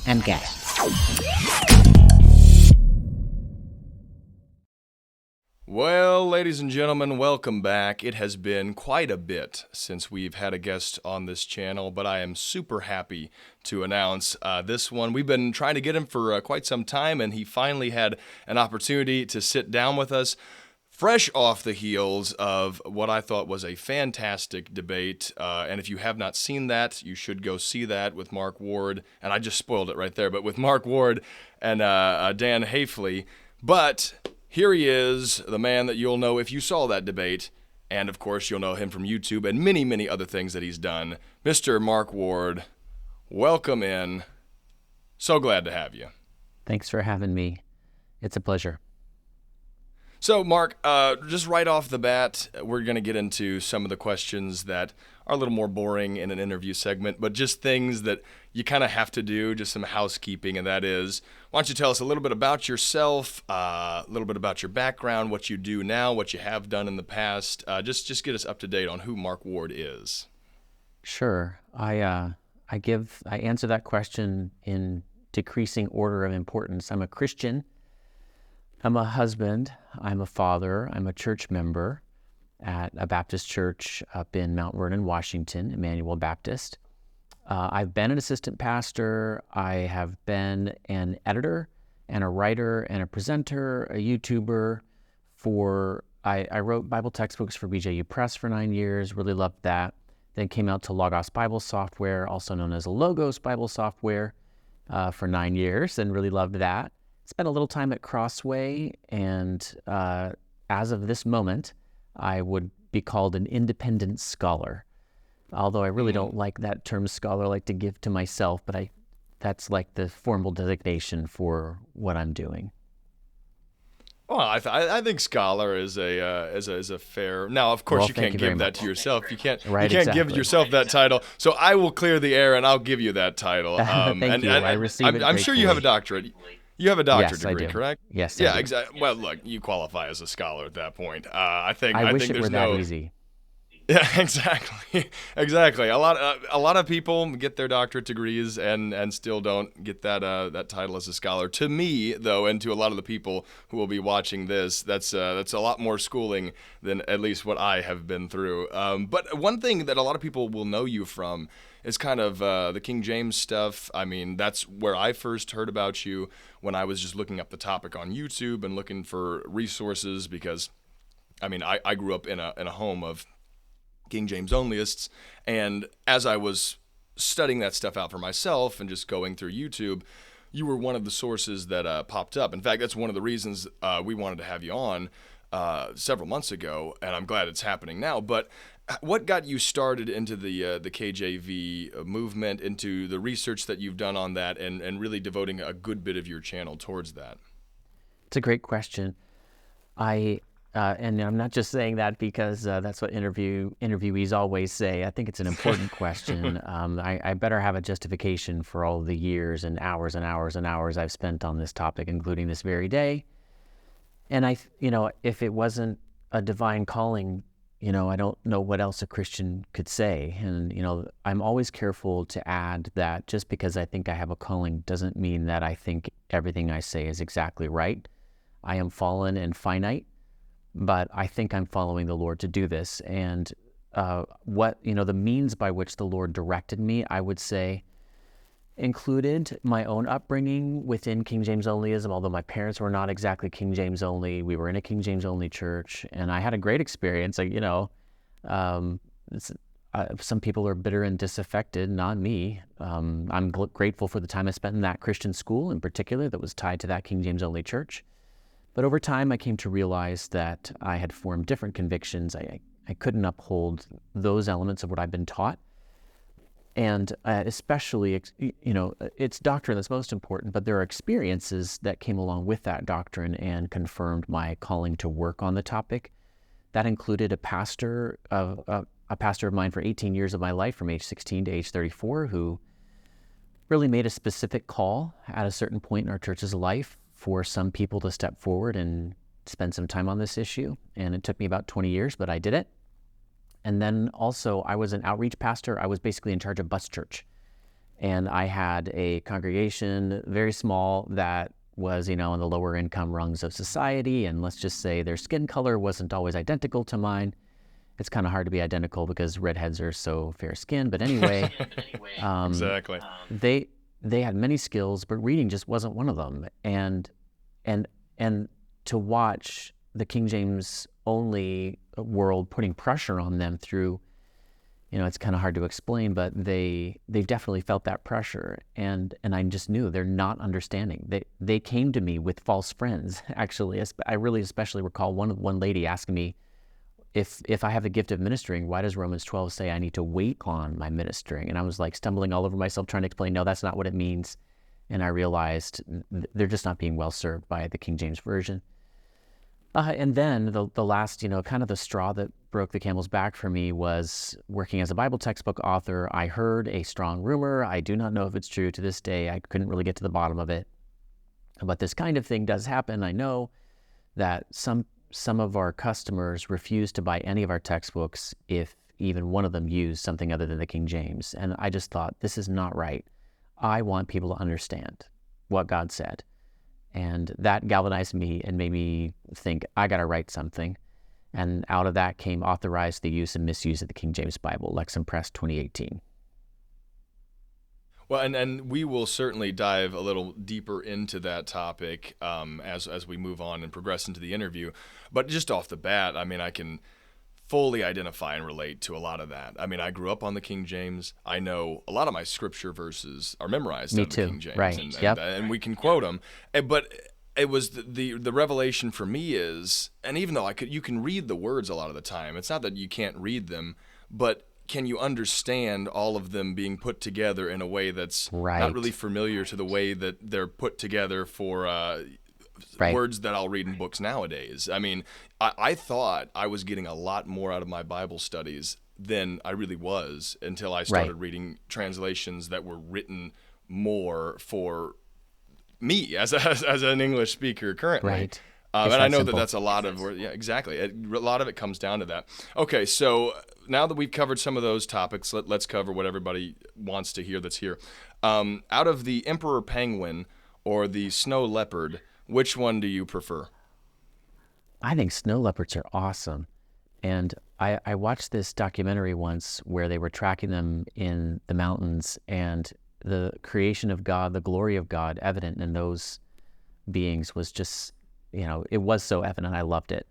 and guests. Well, ladies and gentlemen, welcome back. It has been quite a bit since we've had a guest on this channel, but I am super happy to announce this one. We've been trying to get him for quite some time, and he finally had an opportunity to sit down with us, fresh off the heels of what I thought was a fantastic debate. And if you have not seen that, you should go see that with Mark Ward. And I just spoiled it right there, but with Mark Ward and Dan Haifley. But here he is, the man that you'll know if you saw that debate, and of course you'll know him from YouTube and many, many other things that he's done. Mr. Mark Ward, welcome in. So glad to have you. Thanks for having me. It's a pleasure. So, Mark, just right off the bat, we're going to get into some of the questions that are a little more boring in an interview segment, but just things that you kind of have to do, just some housekeeping, and that is, why don't you tell us a little bit about yourself, a little bit about your background, what you do now, what you have done in the past. Just get us up to date on who Mark Ward is. Sure. I answer that question in decreasing order of importance. I'm a Christian. I'm a husband, I'm a father, I'm a church member at a Baptist church up in Mount Vernon, Washington, Emmanuel Baptist. I've been an assistant pastor, I have been an editor and a writer and a presenter, a YouTuber I wrote Bible textbooks for BJU Press for 9 years, really loved that. Then came out to Logos Bible Software, also known as Logos Bible Software, for 9 years and really loved that. Spent a little time at Crossway, and as of this moment, I would be called an independent scholar. Although I really don't like that term scholar, I like to give to myself, but that's like the formal designation for what I'm doing. Well, I think scholar is a fair. Now, of course, you can't give that to yourself. You can't give yourself that title. So I will clear the air, and I'll give you that title. Thank you. I receive it. I'm sure you have a doctorate. You have a doctorate degree, correct? Yes, yeah, exactly. Well, look, you qualify as a scholar at that point. I wish think it were that easy. Yeah, exactly. A lot of people get their doctorate degrees and still don't get that title as a scholar. To me, though, and to a lot of the people who will be watching this, that's a lot more schooling than at least what I have been through. But one thing that a lot of people will know you from is kind of the King James stuff. I mean, that's where I first heard about you when I was just looking up the topic on YouTube and looking for resources because, I mean, I grew up in a home of King James Onlyists, and as I was studying that stuff out for myself and just going through YouTube, you were one of the sources that popped up. In fact, that's one of the reasons we wanted to have you on several months ago, and I'm glad it's happening now. But what got you started into the KJV movement, into the research that you've done on that, and really devoting a good bit of your channel towards that? It's a great question. And I'm not just saying that because that's what interviewees always say. I think it's an important question. I better have a justification for all the years and hours and hours and hours I've spent on this topic, including this very day. And if it wasn't a divine calling, I don't know what else a Christian could say. And, I'm always careful to add that just because I think I have a calling doesn't mean that I think everything I say is exactly right. I am fallen and finite, but I think I'm following the Lord to do this. And the means by which the Lord directed me, I would say, included my own upbringing within King James Onlyism, although my parents were not exactly King James only. We were in a King James only church, and I had a great experience. Some people are bitter and disaffected, not me. I'm grateful for the time I spent in that Christian school in particular that was tied to that King James only church. But over time, I came to realize that I had formed different convictions. I couldn't uphold those elements of what I've been taught. And especially, it's doctrine that's most important, but there are experiences that came along with that doctrine and confirmed my calling to work on the topic. That included a pastor of mine for 18 years of my life, from age 16 to age 34, who really made a specific call at a certain point in our church's life for some people to step forward and spend some time on this issue. And it took me about 20 years, but I did it. And then also I was an outreach pastor. I was basically in charge of bus church. And I had a congregation, very small, that was, in the lower income rungs of society. And let's just say their skin color wasn't always identical to mine. It's kind of hard to be identical because redheads are so fair-skinned. But anyway, Exactly. they had many skills, but reading just wasn't one of them. And to watch the King James only world putting pressure on them through, it's kind of hard to explain, but they definitely felt that pressure, and I just knew they're not understanding. They came to me with false friends. Actually, I really especially recall one lady asking me, if I have the gift of ministering, why does Romans 12 say I need to wait on my ministering? And I was like stumbling all over myself trying to explain, no, that's not what it means. And I realized they're just not being well served by the King James Version. And then the last, kind of the straw that broke the camel's back for me was working as a Bible textbook author. I heard a strong rumor. I do not know if it's true to this day. I couldn't really get to the bottom of it. But this kind of thing does happen. I know that some of our customers refuse to buy any of our textbooks if even one of them used something other than the King James. And I just thought, this is not right. I want people to understand what God said. And that galvanized me and made me think, I got to write something. And out of that came Authorize the Use and Misuse of the King James Bible, Lexham Press 2018. Well, and we will certainly dive a little deeper into that topic as we move on and progress into the interview. But just off the bat, I mean, I can fully identify and relate to a lot of that. I mean, I grew up on the King James. I know a lot of my scripture verses are memorized out of the King James. Right. And we can quote them. But it was the revelation for me is, and even though you can read the words a lot of the time, it's not that you can't read them, but can you understand all of them being put together in a way that's not really familiar to the way that they're put together for words that I'll read in books nowadays? I mean, I thought I was getting a lot more out of my Bible studies than I really was until I started reading translations that were written more for me as an English speaker currently. Right. And I know that's a lot of, exactly. A lot of it comes down to that. Okay, so now that we've covered some of those topics, let's cover what everybody wants to hear that's here. Out of the emperor penguin or the snow leopard, which one do you prefer? I think snow leopards are awesome. And I watched this documentary once where they were tracking them in the mountains, and the creation of God, the glory of God evident in those beings was just, it was so evident. I loved it.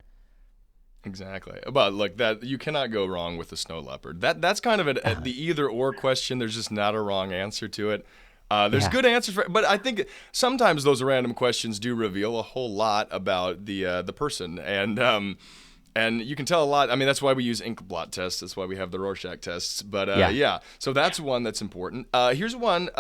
Exactly. But like that, you cannot go wrong with the snow leopard. That's kind of the either or question. There's just not a wrong answer to it. There's good answers for it, but I think sometimes those random questions do reveal a whole lot about the person, and you can tell a lot. I mean, that's why we use ink blot tests. That's why we have the Rorschach tests. But so that's one that's important. Here's one.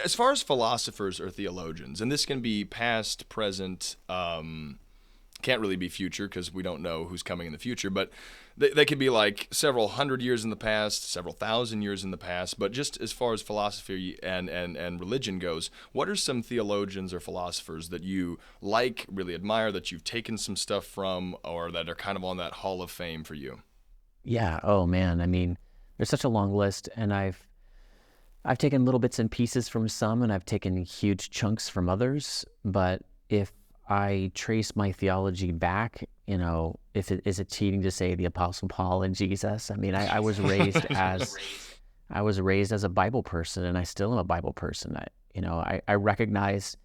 As far as philosophers or theologians, and this can be past, present, can't really be future because we don't know who's coming in the future, but they could be like several hundred years in the past, several thousand years in the past. But just as far as philosophy and religion goes, what are some theologians or philosophers that you really admire, that you've taken some stuff from, or that are kind of on that hall of fame for you? Yeah. Oh man. I mean, there's such a long list, and I've taken little bits and pieces from some, and I've taken huge chunks from others. But if I trace my theology back, is it cheating to say the Apostle Paul and Jesus? I mean, I was raised as a Bible person, and I still am a Bible person. I recognize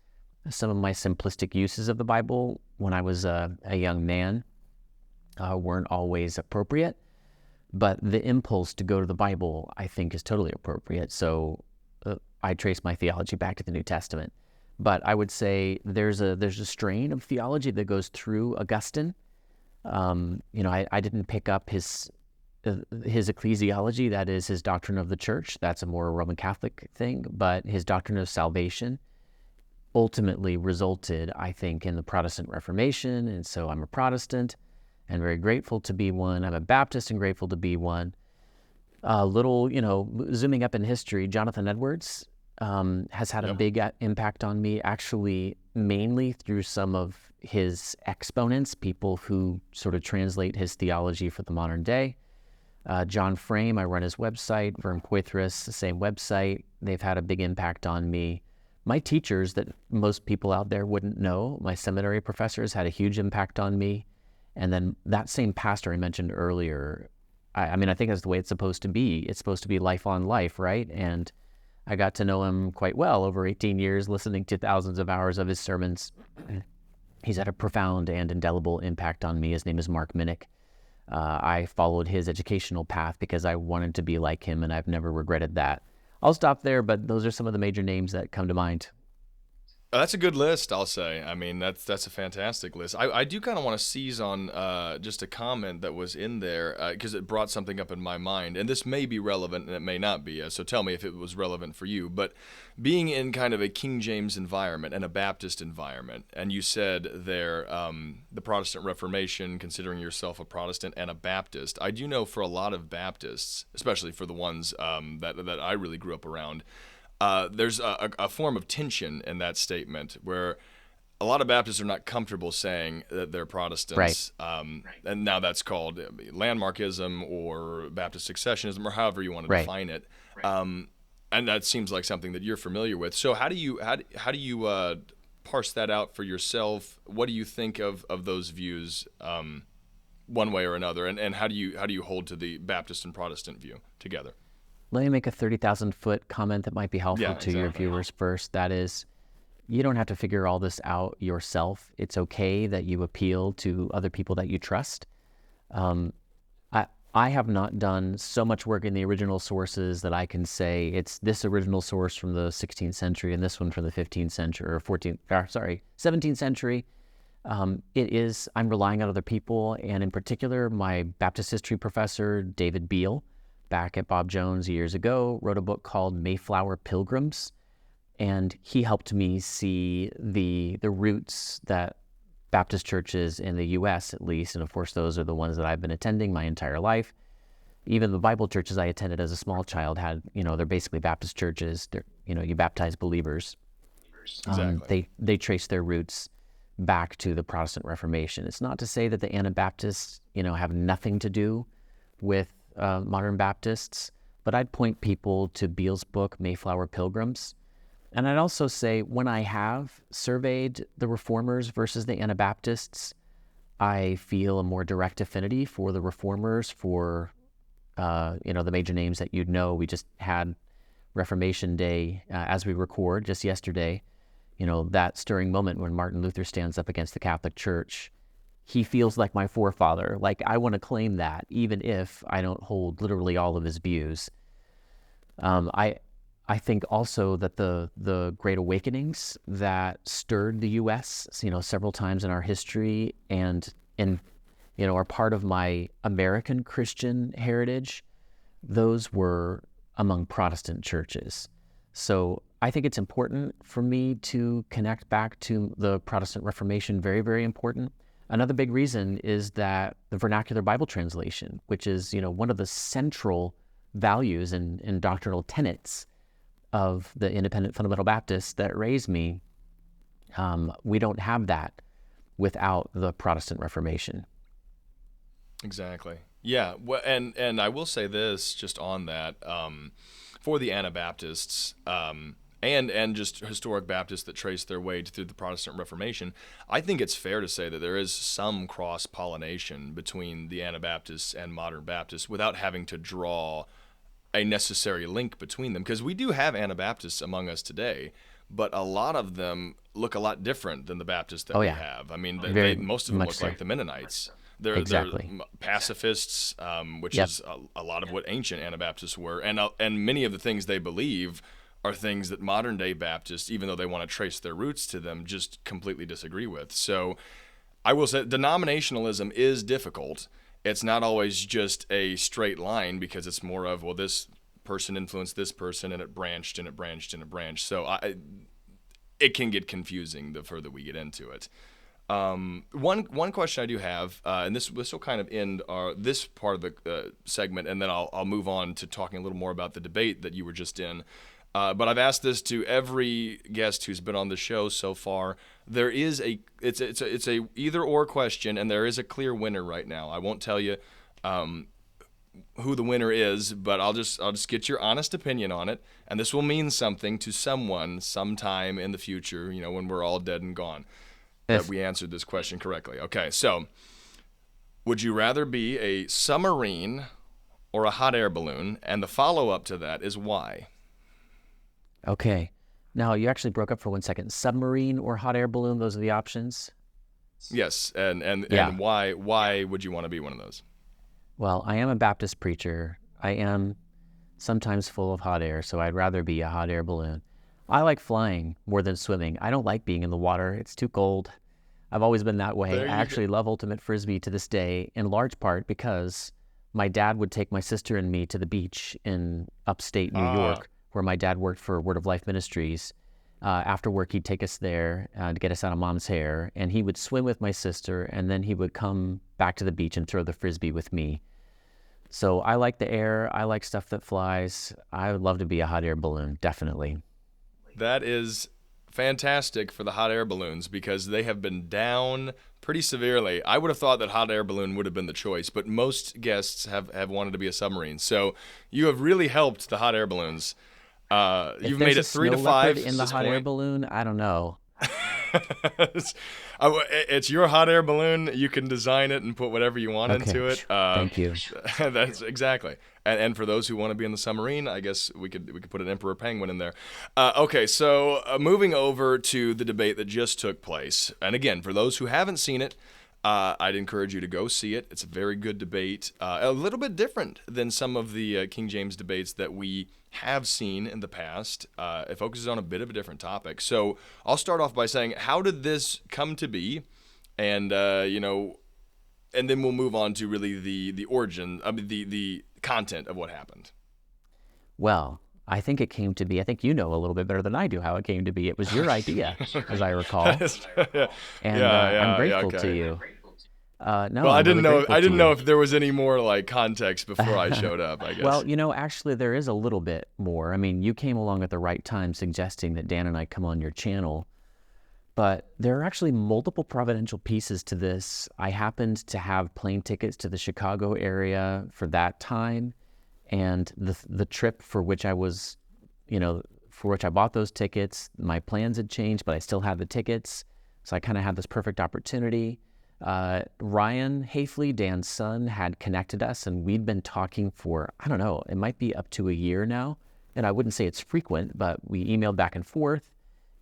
some of my simplistic uses of the Bible when I was a young man weren't always appropriate, but the impulse to go to the Bible, I think, is totally appropriate. So I trace my theology back to the New Testament. But I would say there's a strain of theology that goes through Augustine. I didn't pick up his ecclesiology, that is his doctrine of the church. That's a more Roman Catholic thing. But his doctrine of salvation ultimately resulted, I think, in the Protestant Reformation. And so I'm a Protestant and very grateful to be one. I'm a Baptist and grateful to be one. Zooming up in history, Jonathan Edwards has had a big impact on me, actually mainly through some of his exponents, people who sort of translate his theology for the modern day. John Frame, I run his website. Vern Poitras, the same website. They've had a big impact on me. My teachers that most people out there wouldn't know, my seminary professors, had a huge impact on me. And then that same pastor I mentioned earlier, I mean, I think that's the way it's supposed to be. It's supposed to be life on life, right? And I got to know him quite well over 18 years, listening to thousands of hours of his sermons. He's had a profound and indelible impact on me. His name is Mark Minnick. I followed his educational path because I wanted to be like him, and I've never regretted that. I'll stop there, but those are some of the major names that come to mind. That's a good list, I'll say. I mean, that's a fantastic list. I do kind of want to seize on just a comment that was in there because it brought something up in my mind. And this may be relevant and it may not be, so tell me if it was relevant for you. But being in kind of a King James environment and a Baptist environment, and you said there the Protestant Reformation, considering yourself a Protestant and a Baptist, I do know for a lot of Baptists, especially for the ones that I really grew up around, there's a form of tension in that statement where a lot of Baptists are not comfortable saying that they're Protestants. Right. And now that's called landmarkism or Baptist successionism or however you want to define it. And that seems like something that you're familiar with. So how do you parse that out for yourself? What do you think of those views one way or another? And how do you hold to the Baptist and Protestant view together? Let me make a 30,000-foot comment that might be helpful to your viewers first. That is, you don't have to figure all this out yourself. It's okay that you appeal to other people that you trust. I have not done so much work in the original sources that I can say it's this original source from the 16th century and this one from the 15th century or 17th century. I'm relying on other people, and in particular, my Baptist history professor, David Beale, back at Bob Jones years ago, wrote a book called Mayflower Pilgrims, and he helped me see the roots that Baptist churches in the U.S. at least, and of course those are the ones that I've been attending my entire life. Even the Bible churches I attended as a small child had, they're basically Baptist churches. You baptize believers. Exactly. They trace their roots back to the Protestant Reformation. It's not to say that the Anabaptists, have nothing to do with modern Baptists, but I'd point people to Beale's book, Mayflower Pilgrims. And I'd also say when I have surveyed the Reformers versus the Anabaptists, I feel a more direct affinity for the Reformers, for, the major names that you'd know. We just had Reformation Day as we record just yesterday, that stirring moment when Martin Luther stands up against the Catholic Church. He feels like my forefather. Like, I want to claim that, even if I don't hold literally all of his views. I think also that the Great Awakenings that stirred the U.S., several times in our history and are part of my American Christian heritage, those were among Protestant churches. So I think it's important for me to connect back to the Protestant Reformation, very, very important. Another big reason is that the vernacular Bible translation, which is, one of the central values and doctrinal tenets of the independent fundamental Baptists that raised me, we don't have that without the Protestant Reformation. Exactly. Yeah. Well, and I will say this just on that, for the Anabaptists, and just historic Baptists that trace their way through the Protestant Reformation, I think it's fair to say that there is some cross-pollination between the Anabaptists and modern Baptists without having to draw a necessary link between them. Because we do have Anabaptists among us today, but a lot of them look a lot different than the Baptists that we have. I mean, most of them look like the Mennonites. They're pacifists, which is a lot of what ancient Anabaptists were. And many of the things they believe are things that modern day Baptists, even though they want to trace their roots to them, just completely disagree with. So I will say denominationalism is difficult. It's not always just a straight line because it's more of, well, this person influenced this person and it branched and it branched and it branched. So it can get confusing the further we get into it. One question I do have, and this will kind of end this part of the segment, and then I'll move on to talking a little more about the debate that you were just in. But I've asked this to every guest who's been on the show so far. There is it's a either or question, and there is a clear winner right now. I won't tell you who the winner is, but I'll just get your honest opinion on it, and this will mean something to someone sometime in the future, when we're all dead and gone, that we answered this question correctly. Okay, so would you rather be a submarine or a hot air balloon? And the follow-up to that is why. Okay. Now, you actually broke up for 1 second. Submarine or hot air balloon, those are the options? Yes, and Yeah. why would you want to be one of those? Well, I am a Baptist preacher. I am sometimes full of hot air, so I'd rather be a hot air balloon. I like flying more than swimming. I don't like being in the water. It's too cold. I've always been that way. There I you actually love Ultimate Frisbee to this day, in large part because my dad would take my sister and me to the beach in upstate New York, where my dad worked for Word of Life Ministries. After work, he'd take us there to get us out of mom's hair, and he would swim with my sister, and then he would come back to the beach and throw the Frisbee with me. So I like the air. I like stuff that flies. I would love to be a hot air balloon, definitely. That is fantastic for the hot air balloons because they have been down pretty severely. I would have thought that hot air balloon would have been the choice, but most guests have wanted to be a submarine. So you have really helped the hot air balloons. You've made it 3 to 5 in the hot air balloon. I don't know. It's your hot air balloon. You can design it and put whatever you want into it. Thank you. That's exactly. And for those who want to be in the submarine, I guess we could put an emperor penguin in there. Okay, so moving over to the debate that just took place. And again, for those who haven't seen it, I'd encourage you to go see it. It's a very good debate, a little bit different than some of the King James debates that we have seen in the past. It focuses on a bit of a different topic. So I'll start off by saying, how did this come to be? And, and then we'll move on to really the origin, the content of what happened. Well, I think it came to be, I think you know a little bit better than I do how it came to be. It was your idea, as I recall. And I'm grateful to you. No, well, I didn't know you. if there was any more like context before I showed up, I guess. Well, actually there is a little bit more. I mean, you came along at the right time suggesting that Dan and I come on your channel, but there are actually multiple providential pieces to this. I happened to have plane tickets to the Chicago area for that time, and the trip for which I was, for which I bought those tickets, my plans had changed, but I still had the tickets. So I kind of had this perfect opportunity. Ryan Haifley, Dan's son, had connected us, and we'd been talking for, I don't know, it might be up to a year now. And I wouldn't say it's frequent, but we emailed back and forth,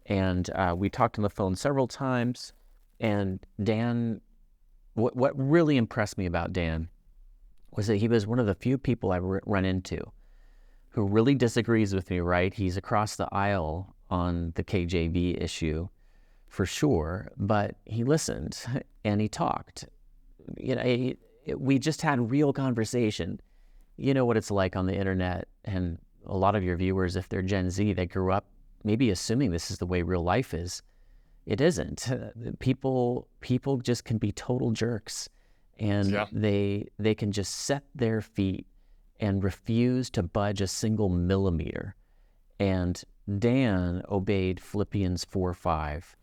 and we talked on the phone several times. And Dan, what really impressed me about Dan was that he was one of the few people I've run into who really disagrees with me, right? He's across the aisle on the KJV issue, for sure, but he listened and he talked. We just had real conversation. You know what it's like on the internet, and a lot of your viewers, if they're Gen Z, they grew up maybe assuming this is the way real life is. It isn't. People just can be total jerks, and they can just set their feet and refuse to budge a single millimeter. And Dan obeyed Philippians 4:5.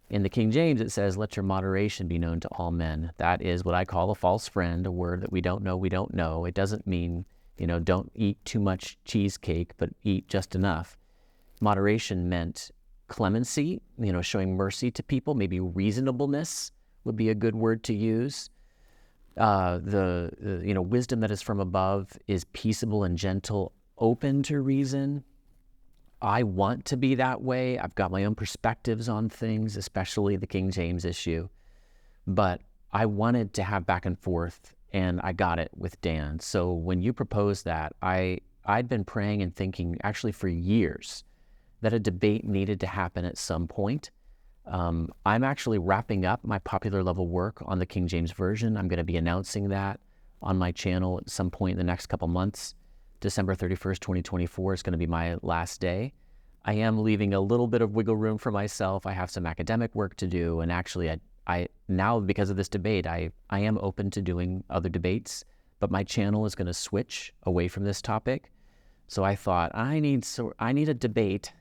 In the King James, it says, "Let your moderation be known to all men." That is what I call a false friend, a word that we don't know, we don't know. It doesn't mean, don't eat too much cheesecake, but eat just enough. Moderation meant clemency, showing mercy to people. Maybe reasonableness would be a good word to use. Wisdom that is from above is peaceable and gentle, open to reason. I want to be that way. I've got my own perspectives on things, especially the King James issue. But I wanted to have back and forth, and I got it with Dan. So when you proposed that, I'd been praying and thinking actually for years that a debate needed to happen at some point. I'm actually wrapping up my popular level work on the King James Version. I'm going to be announcing that on my channel at some point in the next couple months. December 31st, 2024 is going to be my last day. I am leaving a little bit of wiggle room for myself. I have some academic work to do, and actually I now, because of this debate, I am open to doing other debates, but my channel is going to switch away from this topic. So I thought I need a debate,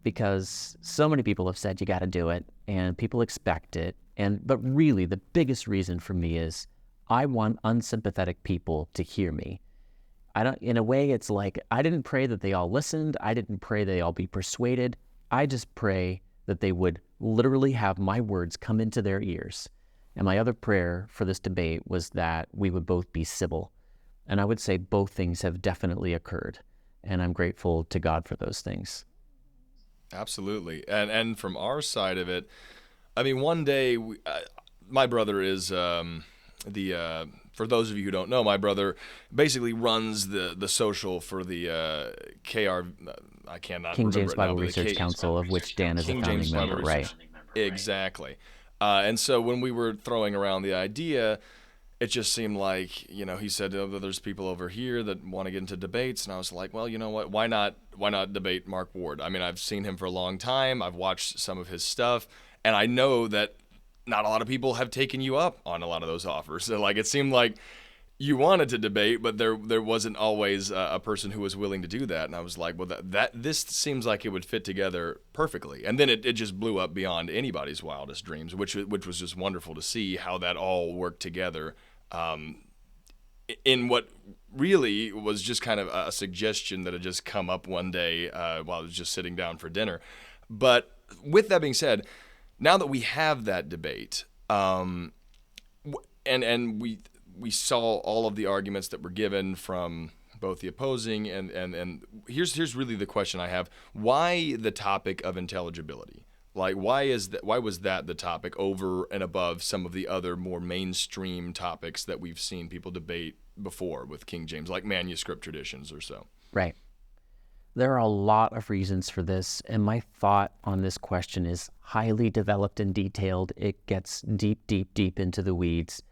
because so many people have said you got to do it, and people expect it. But really, the biggest reason for me is I want unsympathetic people to hear me. in a way, it's like, I didn't pray that they all listened. I didn't pray they all be persuaded. I just pray that they would literally have my words come into their ears. And my other prayer for this debate was that we would both be civil. And I would say both things have definitely occurred. And I'm grateful to God for those things. Absolutely. And from our side of it, I mean, one day, my brother is for those of you who don't know, my brother basically runs the social for the I cannot King remember James it now, Bible but the Research Council, of which Dan is a King founding James Bible member, Research. right? Exactly. And so when we were throwing around the idea, it just seemed like, he said, oh, there's people over here that want to get into debates. And I was like, well, you know what? Why not debate Mark Ward? I mean, I've seen him for a long time. I've watched some of his stuff. And I know that not a lot of people have taken you up on a lot of those offers. So, it seemed like you wanted to debate, but there wasn't always a person who was willing to do that. And I was like, well, this seems like it would fit together perfectly. And then it just blew up beyond anybody's wildest dreams, which was just wonderful to see how that all worked together. In what really was just kind of a suggestion that had just come up one day while I was just sitting down for dinner. But with that being said, now that we have that debate, and we saw all of the arguments that were given from both the opposing and here's really the question I have: why the topic of intelligibility? Why was that the topic over and above some of the other more mainstream topics that we've seen people debate before with King James, like manuscript traditions or so? Right. There are a lot of reasons for this, and my thought on this question is highly developed and detailed. It gets deep, deep, deep into the weeds.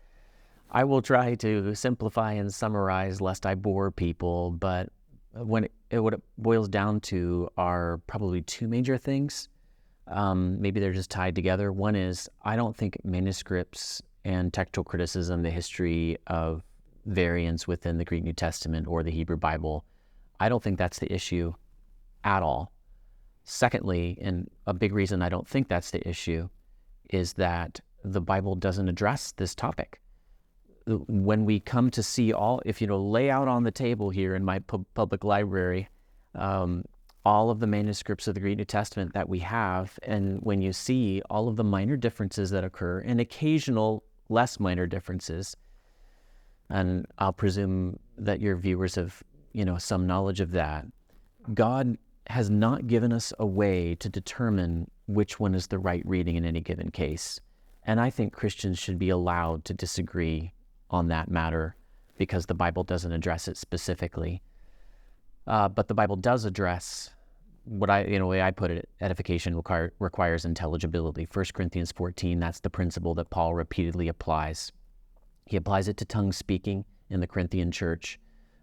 I will try to simplify and summarize lest I bore people, but what it boils down to are probably two major things. Maybe they're just tied together. One is, I don't think manuscripts and textual criticism, the history of variants within the Greek New Testament or the Hebrew Bible, I don't think that's the issue at all. Secondly, and a big reason I don't think that's the issue, is that the Bible doesn't address this topic. When we come to see if lay out on the table here in my public library, all of the manuscripts of the Greek New Testament that we have, and when you see all of the minor differences that occur and occasional less minor differences, and I'll presume that your viewers have, some knowledge of that, God has not given us a way to determine which one is the right reading in any given case. And I think Christians should be allowed to disagree on that matter because the Bible doesn't address it specifically. But the Bible does address what the way I put it, edification requires intelligibility. 1 Corinthians 14, that's the principle that Paul repeatedly applies. He applies it to tongue speaking in the Corinthian church,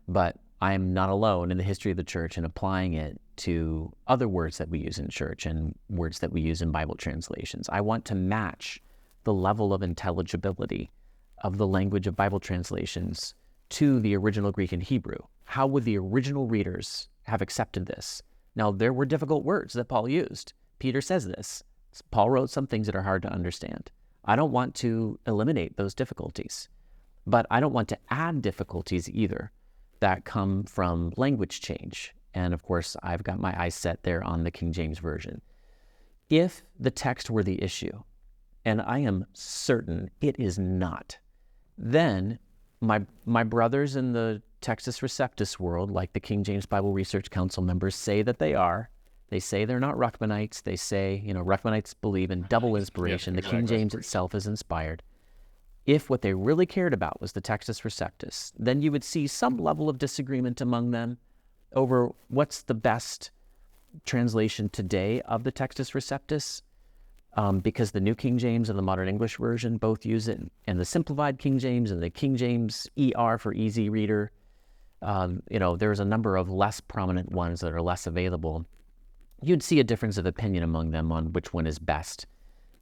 but I am not alone in the history of the church in applying it to other words that we use in church and words that we use in Bible translations. I want to match the level of intelligibility of the language of Bible translations to the original Greek and Hebrew. How would the original readers have accepted this? Now, there were difficult words that Paul used. Peter says this. Paul wrote some things that are hard to understand. I don't want to eliminate those difficulties, but I don't want to add difficulties either that come from language change. And of course, I've got my eyes set there on the King James Version. If the text were the issue, and I am certain it is not, then my brothers in the Textus Receptus world, like the King James Bible Research Council members, say that they are. They say they're not Ruckmanites. They say, Ruckmanites believe in double inspiration. Yeah, exactly. The King James itself is inspired. If what they really cared about was the Textus Receptus, then you would see some level of disagreement among them over what's the best translation today of the Textus Receptus, because the New King James and the Modern English Version both use it, and the Simplified King James and the King James ER for Easy Reader. There's a number of less prominent ones that are less available. You'd see a difference of opinion among them on which one is best.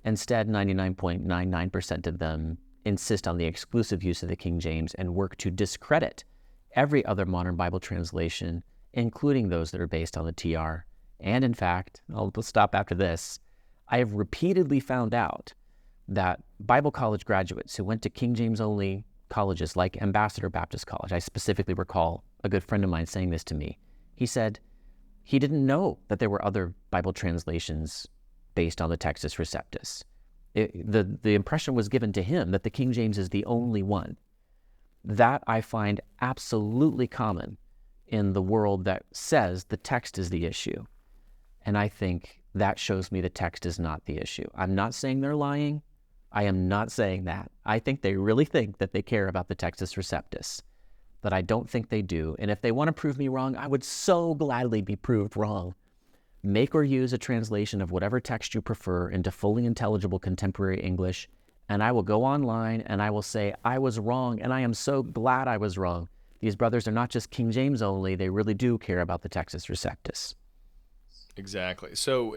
Instead, 99.99% of them insist on the exclusive use of the King James and work to discredit every other modern Bible translation, including those that are based on the TR. And in fact, I'll stop after this, I have repeatedly found out that Bible college graduates who went to King James only colleges like Ambassador Baptist College, I specifically recall a good friend of mine saying this to me. He said he didn't know that there were other Bible translations based on the Textus Receptus. The impression was given to him that the King James is the only one. That I find absolutely common in the world that says the text is the issue. And I think that shows me the text is not the issue. I'm not saying they're lying. I am not saying that. I think they really think that they care about the Textus Receptus, but I don't think they do. And if they want to prove me wrong, I would so gladly be proved wrong. Make or use a translation of whatever text you prefer into fully intelligible contemporary English, and I will go online and I will say, I was wrong, and I am so glad I was wrong. These brothers are not just King James only, they really do care about the Textus Receptus. Exactly. So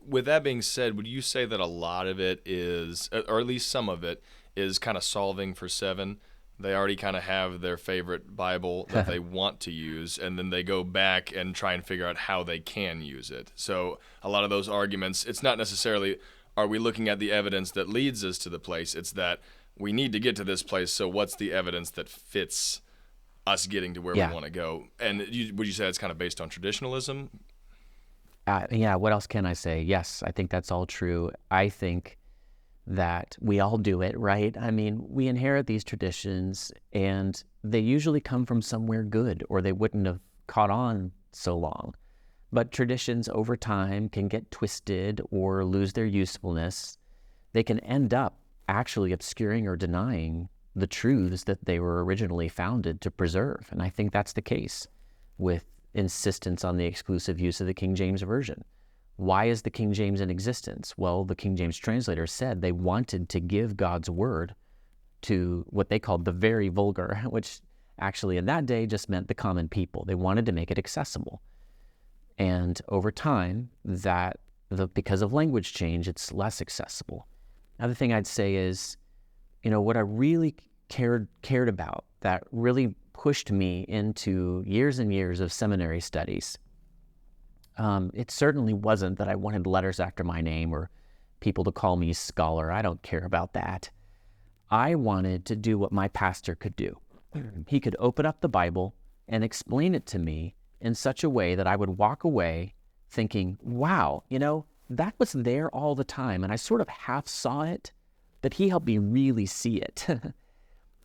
with that being said, would you say that a lot of it is, or at least some of it, is kind of solving for 7? They already kind of have their favorite Bible that they want to use, and then they go back and try and figure out how they can use it. So a lot of those arguments, it's not necessarily, are we looking at the evidence that leads us to the place? It's that we need to get to this place, so what's the evidence that fits us getting to where we want to go? And would you say it's kind of based on traditionalism? Yeah, what else can I say? Yes, I think that's all true. I think that we all do it, right? I mean, we inherit these traditions, and they usually come from somewhere good, or they wouldn't have caught on so long. But traditions over time can get twisted or lose their usefulness. They can end up actually obscuring or denying the truths that they were originally founded to preserve. And I think that's the case with insistence on the exclusive use of the King James Version. Why is the King James in existence? Well, the King James translators said they wanted to give God's word to what they called the very vulgar, which actually in that day just meant the common people. They wanted to make it accessible. And over time, because of language change, it's less accessible. Another thing I'd say is, what I really cared about, that really pushed me into years and years of seminary studies. It certainly wasn't that I wanted letters after my name or people to call me scholar. I don't care about that. I wanted to do what my pastor could do. He could open up the Bible and explain it to me in such a way that I would walk away thinking, wow, that was there all the time. And I sort of half saw it, but he helped me really see it.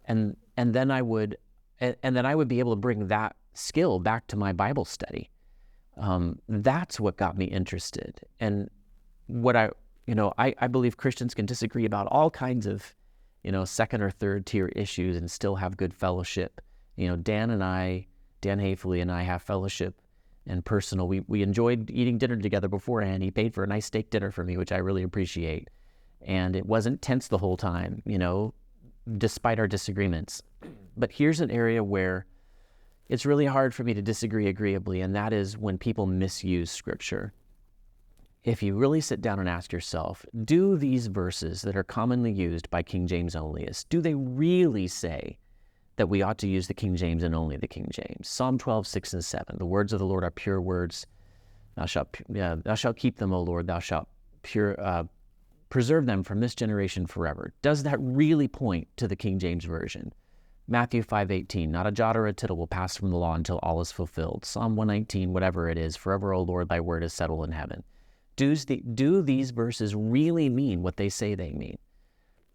and then I would be able to bring that skill back to my Bible study. That's what got me interested. And what I believe Christians can disagree about all kinds of, second or third tier issues and still have good fellowship. Dan Haifley and I have fellowship and personal. We enjoyed eating dinner together beforehand. He paid for a nice steak dinner for me, which I really appreciate. And it wasn't tense the whole time, despite our disagreements. But here's an area where it's really hard for me to disagree agreeably, and that is when people misuse Scripture. If you really sit down and ask yourself, do these verses that are commonly used by King James Onlyists, do they really say that we ought to use the King James and only the King James? Psalm 12, 6 and 7, the words of the Lord are pure words. Thou shalt keep them, O Lord, thou shalt preserve them from this generation forever. Does that really point to the King James Version? Matthew 5:18, not a jot or a tittle will pass from the law until all is fulfilled. Psalm 119, whatever it is, forever, O Lord, thy word is settled in heaven. Do these verses really mean what they say they mean?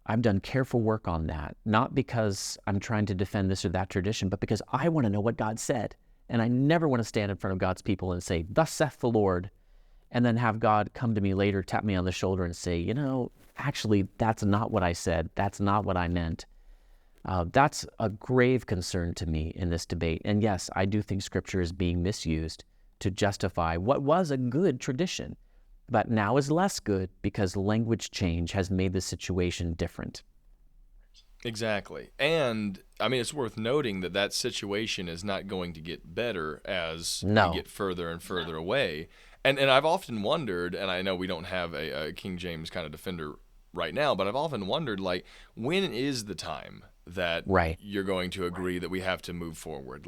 I've done careful work on that, not because I'm trying to defend this or that tradition, but because I want to know what God said. And I never want to stand in front of God's people and say, thus saith the Lord, and then have God come to me later, tap me on the shoulder and say, actually, that's not what I said. That's not what I meant. That's a grave concern to me in this debate. And yes, I do think Scripture is being misused to justify what was a good tradition, but now is less good because language change has made the situation different. Exactly. And, it's worth noting that situation is not going to get better as we get further and further away. And I've often wondered, and I know we don't have a King James kind of defender right now, but I've often wondered, when is the time that you're going to agree that we have to move forward?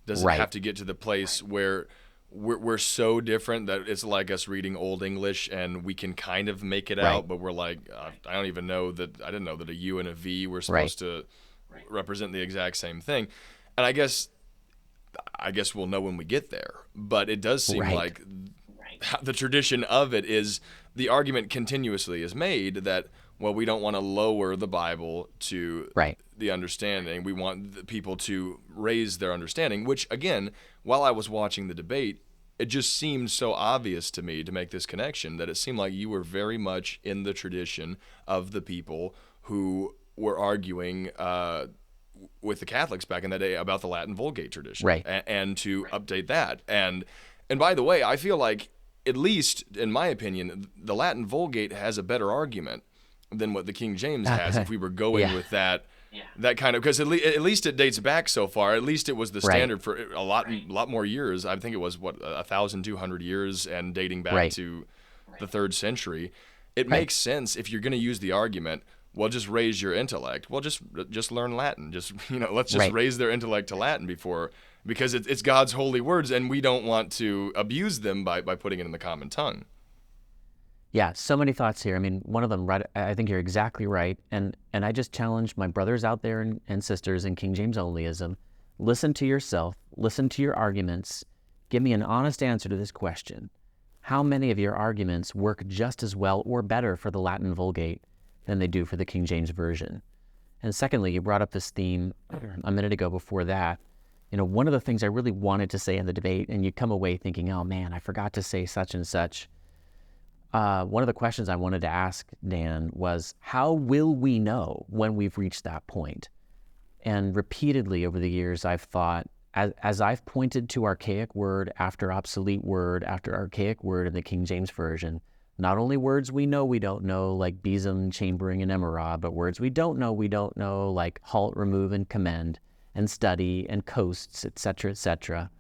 Does it have to get to the place where we're so different that it's like us reading Old English and we can kind of make it out, but we're like, I don't even know that, I didn't know that a U and a V were supposed to represent the exact same thing. And I guess I guess we'll know when we get there. But it does seem Right. like the tradition of it is the argument continuously is made that, well, we don't want to lower the Bible to Right. the understanding. We want the people to raise their understanding, which, again, while I was watching the debate, it just seemed so obvious to me to make this connection that it seemed like you were very much in the tradition of the people who were arguing with the Catholics back in the day about the Latin Vulgate tradition, Right. and to update that. And by the way, I feel like, at least in my opinion, the Latin Vulgate has a better argument than what the King James has. If we were going Yeah. with that kind of, because at least it dates back so far. At least it was the Right. standard for a lot more years. I think it was 1,200 years and dating back Right. to the 3rd century. It Right. makes sense if you're going to use the argument. Well, just raise your intellect. Well, just learn Latin. Just let's just Right. raise their intellect to Latin because it's God's holy words, and we don't want to abuse them by putting it in the common tongue. Yeah, so many thoughts here. I mean, one of them, right? I think you're exactly right. And I just challenge my brothers out there and sisters in King James Onlyism. Listen to yourself. Listen to your arguments. Give me an honest answer to this question. How many of your arguments work just as well or better for the Latin Vulgate than they do for the King James Version? And secondly, you brought up this theme a minute ago before that. One of the things I really wanted to say in the debate, and you come away thinking, oh man, I forgot to say such and such. One of the questions I wanted to ask Dan was, how will we know when we've reached that point? And repeatedly over the years, I've thought, as I've pointed to archaic word after obsolete word after archaic word in the King James Version, not only words we know we don't know, like besom, chambering, and emerald, but words we don't know, like halt, remove, and commend, and study, and coasts, etc., etc.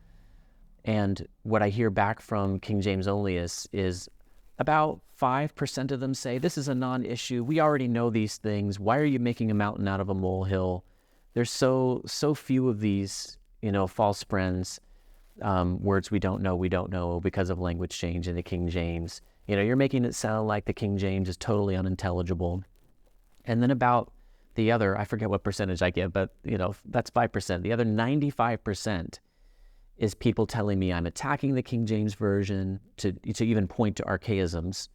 And what I hear back from King James Onlyists is about 5% of them say, this is a non-issue. We already know these things. Why are you making a mountain out of a molehill? There's so few of these, false friends, words we don't know because of language change in the King James. You're making it sound like the King James is totally unintelligible. And then about the other, I forget what percentage I give, but that's 5%. The other 95% is people telling me I'm attacking the King James Version to even point to archaisms.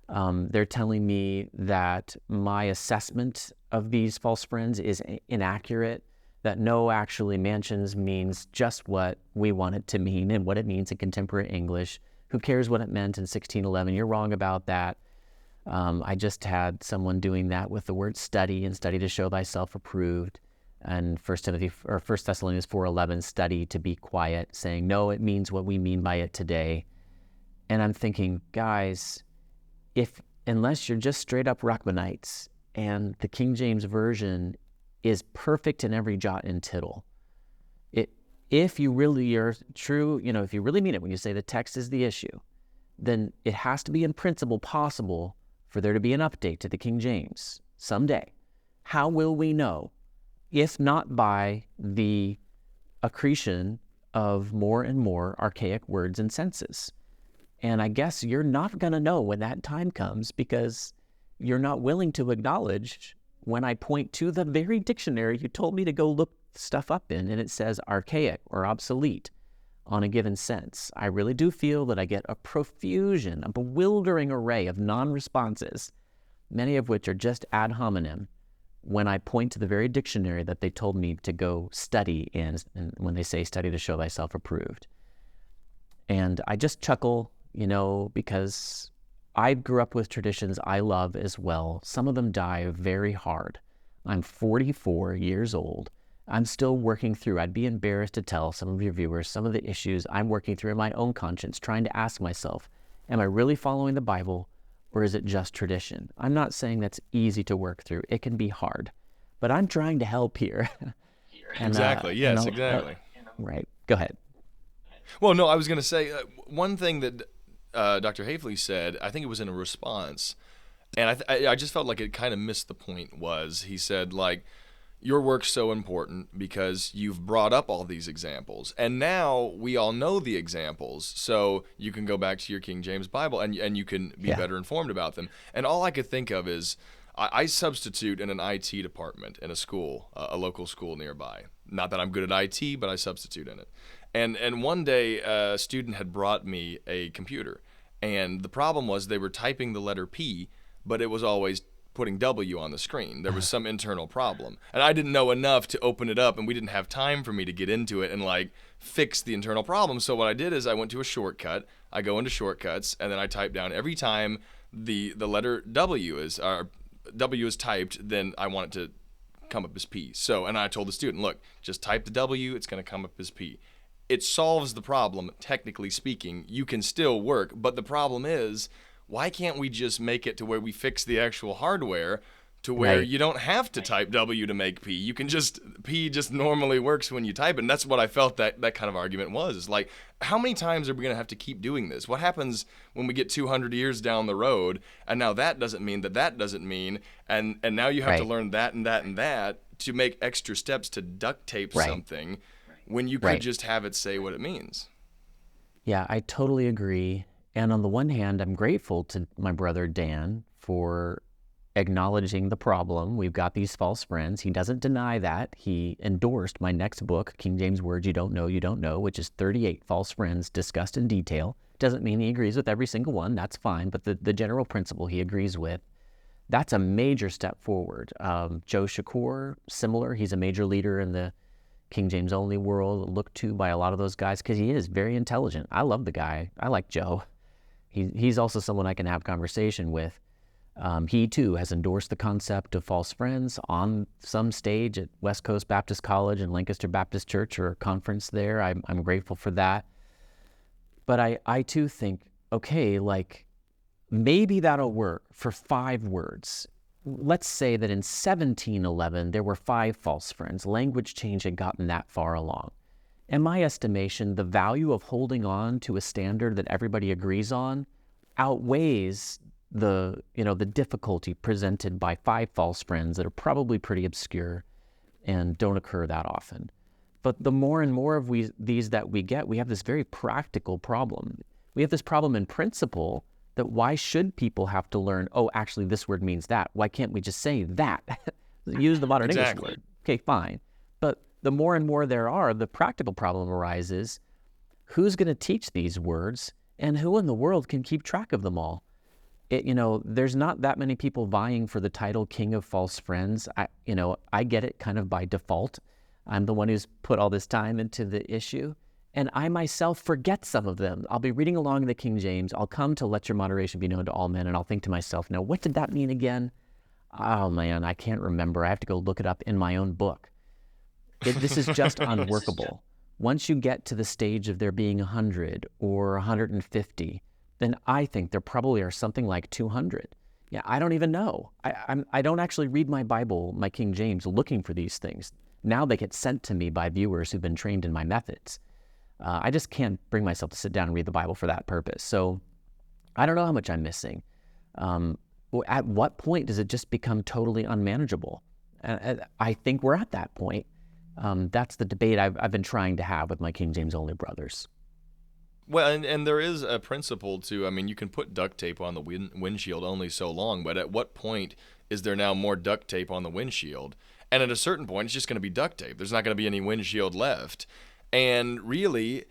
They're telling me that my assessment of these false friends is inaccurate, that no, actually, mansions means just what we want it to mean and what it means in contemporary English. Who cares what it meant in 1611? You're wrong about that. I just had someone doing that with the word study, and study to show thyself approved. And 1 Thessalonians 4:11, study to be quiet, saying, no, it means what we mean by it today. And I'm thinking, guys, unless you're just straight up Ruckmanites and the King James Version is perfect in every jot and tittle, if you really are true, if you really mean it when you say the text is the issue, then it has to be in principle possible for there to be an update to the King James someday. How will we know? If not by the accretion of more and more archaic words and senses. And I guess you're not going to know when that time comes because you're not willing to acknowledge when I point to the very dictionary you told me to go look stuff up in, and it says archaic or obsolete on a given sense. I really do feel that I get a bewildering array of non-responses, many of which are just ad hominem, when I point to the very dictionary that they told me to go study in, and when they say study to show thyself approved. And I just chuckle, because I grew up with traditions I love as well. Some of them die very hard. I'm 44 years old. I'm still working through, I'd be embarrassed to tell some of your viewers, some of the issues I'm working through in my own conscience, trying to ask myself, am I really following the Bible? Or is it just tradition? I'm not saying that's easy to work through. It can be hard. But I'm trying to help here. Exactly. Yes, exactly. Right. Go ahead. Well, no, I was going to say one thing that Dr. Haifley said, I think it was in a response, and I just felt like it kind of missed the point, was he said, your work's so important because you've brought up all these examples, and now we all know the examples, so you can go back to your King James Bible and you can be better informed about them. And all I could think of is I substitute in an IT department in a school, a local school nearby. Not that I'm good at IT, but I substitute in it. And one day, a student had brought me a computer, and the problem was they were typing the letter P, but it was always putting W on the screen. There was some internal problem, and I didn't know enough to open it up, and we didn't have time for me to get into it and like fix the internal problem. So what I did is I went to a shortcut. I go into shortcuts, and then I type down every time the letter W is typed, then I want it to come up as P. So, and I told the student, look, just type the W, it's going to come up as P. It solves the problem, technically speaking. You can still work, but the problem is, why can't we just make it to where we fix the actual hardware to where Right. you don't have to type W to make P? You can just, P just normally works when you type it. And that's what I felt that kind of argument was. It's like, how many times are we going to have to keep doing this? What happens when we get 200 years down the road, and now that doesn't mean that doesn't mean, and now you have to Right. learn that and that and that to make extra steps to duct tape Right. something when you could Right. just have it say what it means. Yeah, I totally agree. And on the one hand, I'm grateful to my brother Dan for acknowledging the problem. We've got these false friends. He doesn't deny that. He endorsed my next book, King James Words You Don't Know, which is 38 false friends discussed in detail. Doesn't mean he agrees with every single one. That's fine. But the general principle he agrees with. That's a major step forward. Joe Shakur, similar. He's a major leader in the King James only world, looked to by a lot of those guys because he is very intelligent. I love the guy. I like Joe. He's also someone I can have conversation with. He too has endorsed the concept of false friends on some stage at West Coast Baptist College and Lancaster Baptist Church or a conference there. I'm grateful for that. But I too think, okay, like maybe that'll work for 5 words. Let's say that in 1711, there were 5 false friends. Language change had gotten that far along. In my estimation, the value of holding on to a standard that everybody agrees on outweighs the difficulty presented by 5 false friends that are probably pretty obscure and don't occur that often. But the more and more of these that we get, we have this very practical problem. We have this problem in principle that why should people have to learn, oh, actually this word means that. Why can't we just say that? Use the modern English word. Okay, fine. But the more and more there are, the practical problem arises, who's going to teach these words and who in the world can keep track of them all? There's not that many people vying for the title King of False Friends. I get it kind of by default. I'm the one who's put all this time into the issue. And I myself forget some of them. I'll be reading along the King James. I'll come to let your moderation be known to all men, and I'll think to myself, now, what did that mean again? Oh, man, I can't remember. I have to go look it up in my own book. This is just unworkable. Once you get to the stage of there being 100 or 150, then I think there probably are something like 200. Yeah, I don't even know. I don't actually read my Bible, my King James, looking for these things. Now they get sent to me by viewers who've been trained in my methods. I just can't bring myself to sit down and read the Bible for that purpose. So I don't know how much I'm missing. At what point does it just become totally unmanageable? I think we're at that point. That's the debate I've been trying to have with my King James only brothers. Well, and there is a principle to, you can put duct tape on the windshield only so long, but at what point is there now more duct tape on the windshield? And at a certain point, it's just going to be duct tape. There's not going to be any windshield left. And really,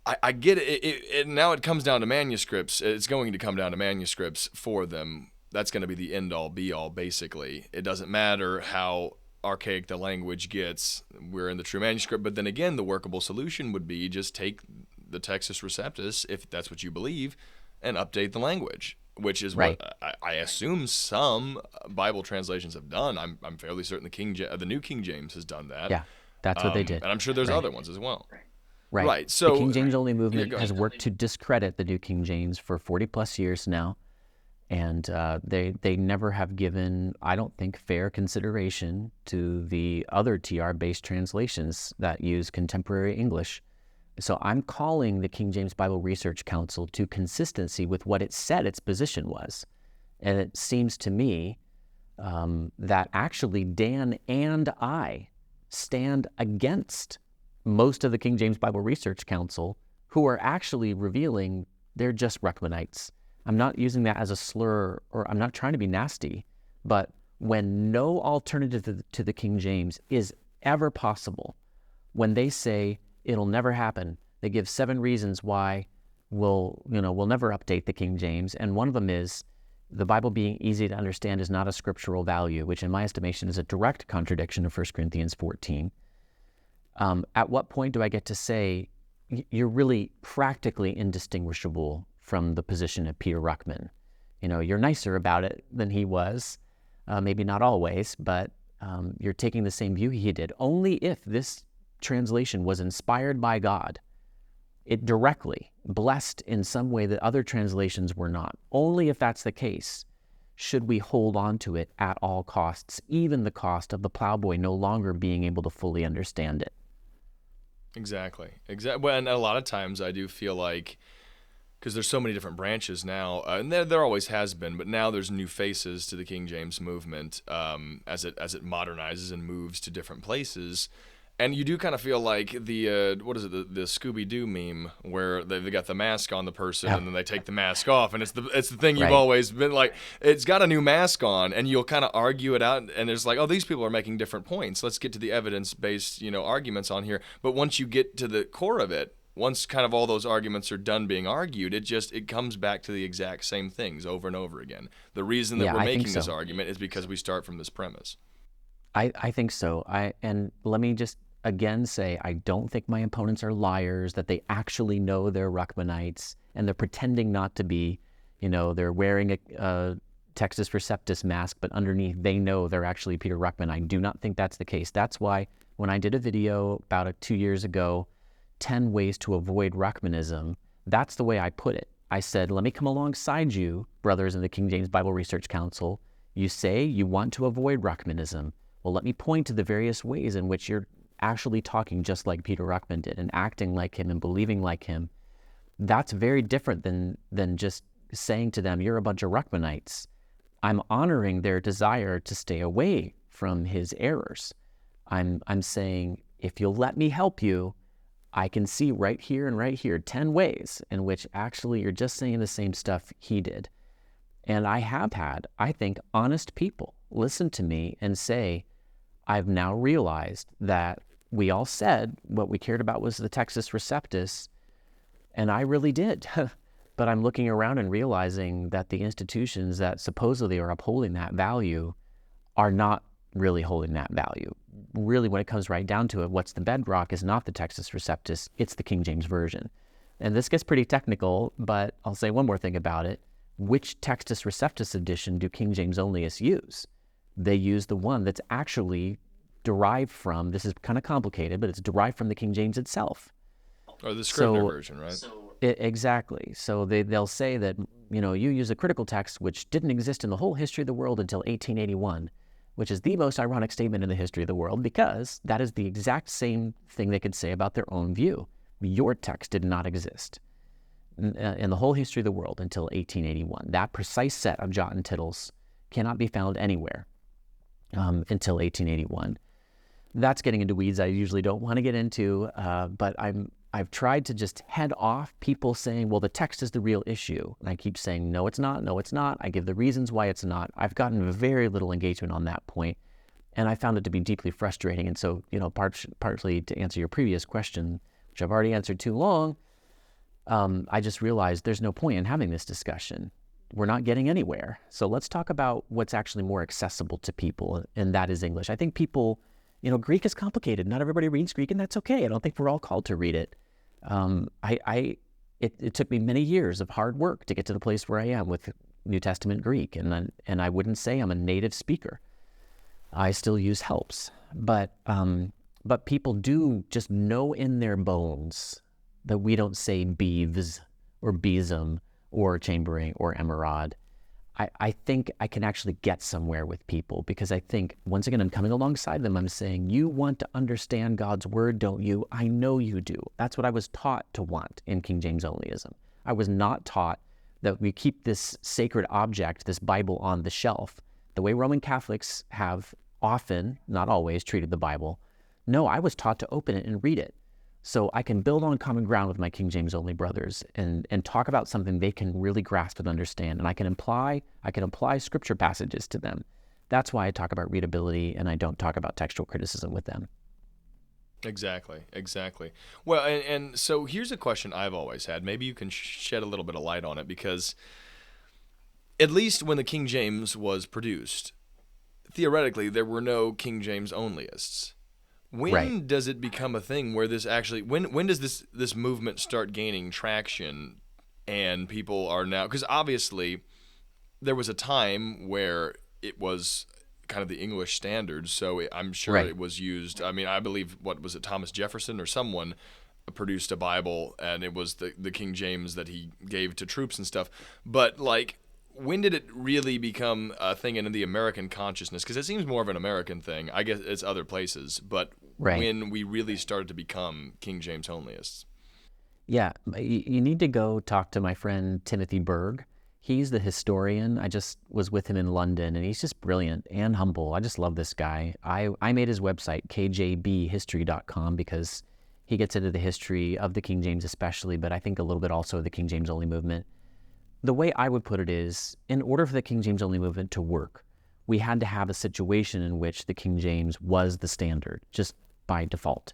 I get it. Now it comes down to manuscripts. It's going to come down to manuscripts for them. That's going to be the end-all, be-all, basically. It doesn't matter how archaic the language gets. We're in the true manuscript. But then again, the workable solution would be just take the Textus Receptus, if that's what you believe, and update the language, which is Right. what I assume some Bible translations have done. I'm fairly certain the New King James has done that. Yeah, that's what they did. And I'm sure there's Right. other ones as well. Right. Right. So the King James only movement go has ahead. worked to discredit the New King James for 40 plus years now. And they never have given, I don't think, fair consideration to the other TR-based translations that use contemporary English. So I'm calling the King James Bible Research Council to consistency with what it said its position was. And it seems to me that actually Dan and I stand against most of the King James Bible Research Council, who are actually revealing they're just Ruckmanites. I'm not using that as a slur, or I'm not trying to be nasty, but when no alternative to the King James is ever possible, when they say it'll never happen. They give 7 reasons why we'll never update the King James. And one of them is the Bible being easy to understand is not a scriptural value, which in my estimation is a direct contradiction of 1 Corinthians 14. At what point do I get to say you're really practically indistinguishable from the position of Peter Ruckman? You're nicer about it than he was, maybe not always, but you're taking the same view he did. Only if this translation was inspired by God, it directly blessed in some way that other translations were not. Only if that's the case should we hold on to it at all costs, even the cost of the plowboy no longer being able to fully understand it. Exactly. Well, and a lot of times I do feel like, because there's so many different branches now, and there always has been, but now there's new faces to the King James movement as it modernizes and moves to different places. And you do kind of feel like the Scooby-Doo meme where they got the mask on the person and then they take the mask off, and it's the thing you've always been like, it's got a new mask on, and you'll kind of argue it out, and there's like, oh, these people are making different points. Let's get to the evidence-based arguments on here. But once you get to the core of it, once kind of all those arguments are done being argued, it comes back to the exact same things over and over again. The reason that we're making this argument is because we start from this premise. I think so. And let me just again say, I don't think my opponents are liars, that they actually know they're Ruckmanites and they're pretending not to be. They're wearing a Textus Receptus mask, but underneath they know they're actually Peter Ruckman. I do not think that's the case. That's why when I did a video about 2 years ago, 10 ways to avoid Ruckmanism, that's the way I put it. I said, let me come alongside you, brothers in the King James Bible Research Council. You say you want to avoid Ruckmanism. Well, let me point to the various ways in which you're actually talking just like Peter Ruckman did and acting like him and believing like him. That's very different than just saying to them, you're a bunch of Ruckmanites. I'm honoring their desire to stay away from his errors. I'm saying, if you'll let me help you, I can see right here 10 ways in which actually you're just saying the same stuff he did. And I have had, I think, honest people listen to me and say, I've now realized that we all said what we cared about was the Textus Receptus, and I really did. But I'm looking around and realizing that the institutions that supposedly are upholding that value are not really holding that value. Really, when it comes right down to it, what's the bedrock is not the Textus Receptus, it's the King James Version. And this gets pretty technical, but I'll say one more thing about it. Which Textus Receptus edition do King James Onlyists use? They use the one that's actually derived from, this is kind of complicated, but it's derived from the King James itself. Or the Scrivener version, right? Exactly. So they'll say that, you use a critical text which didn't exist in the whole history of the world until 1881, which is the most ironic statement in the history of the world, because that is the exact same thing they could say about their own view. Your text did not exist in the whole history of the world until 1881. That precise set of jot and tittles cannot be found anywhere until 1881. That's getting into weeds I usually don't want to get into, but I've tried to just head off people saying, well, the text is the real issue. And I keep saying, no, it's not. No, it's not. I give the reasons why it's not. I've gotten very little engagement on that point, and I found it to be deeply frustrating. And so, partly to answer your previous question, which I've already answered too long, I just realized there's no point in having this discussion. We're not getting anywhere. So let's talk about what's actually more accessible to people, and that is English. I think people, Greek is complicated. Not everybody reads Greek, and that's okay. I don't think we're all called to read it. It took me many years of hard work to get to the place where I am with New Testament Greek, and I wouldn't say I'm a native speaker. I still use helps, but people do just know in their bones that we don't say beeves or besom or chambering or emerald. I think I can actually get somewhere with people, because I think, once again, I'm coming alongside them. I'm saying, you want to understand God's word, don't you? I know you do. That's what I was taught to want in King James Onlyism. I was not taught that we keep this sacred object, this Bible, on the shelf, the way Roman Catholics have often, not always, treated the Bible. No, I was taught to open it and read it, so I can build on common ground with my King James only brothers and talk about something they can really grasp and understand. And I can apply scripture passages to them. That's why I talk about readability, and I don't talk about textual criticism with them. Exactly, exactly. Well, and so here's a question I've always had. Maybe you can shed a little bit of light on it, because at least when the King James was produced, theoretically, there were no King James onlyists. Right. When does it become a thing where this actually, when does this movement start gaining traction, and people are now, because obviously there was a time where it was kind of the English standard, so I'm sure Right. it was used. I mean, I believe, what was it, Thomas Jefferson or someone produced a Bible, and it was the King James that he gave to troops and stuff. But like, when did it really become a thing in the American consciousness? Because it seems more of an American thing. I guess it's other places, but Right. when we really started to become King James onlyists. Yeah, you need to go talk to my friend Timothy Berg. He's the historian. I just was with him in London, and he's just brilliant and humble. I just love this guy. I made his website, kjbhistory.com, because he gets into the history of the King James especially, but I think a little bit also of the King James only movement. The way I would put it is, in order for the King James only movement to work, we had to have a situation in which the King James was the standard, just by default.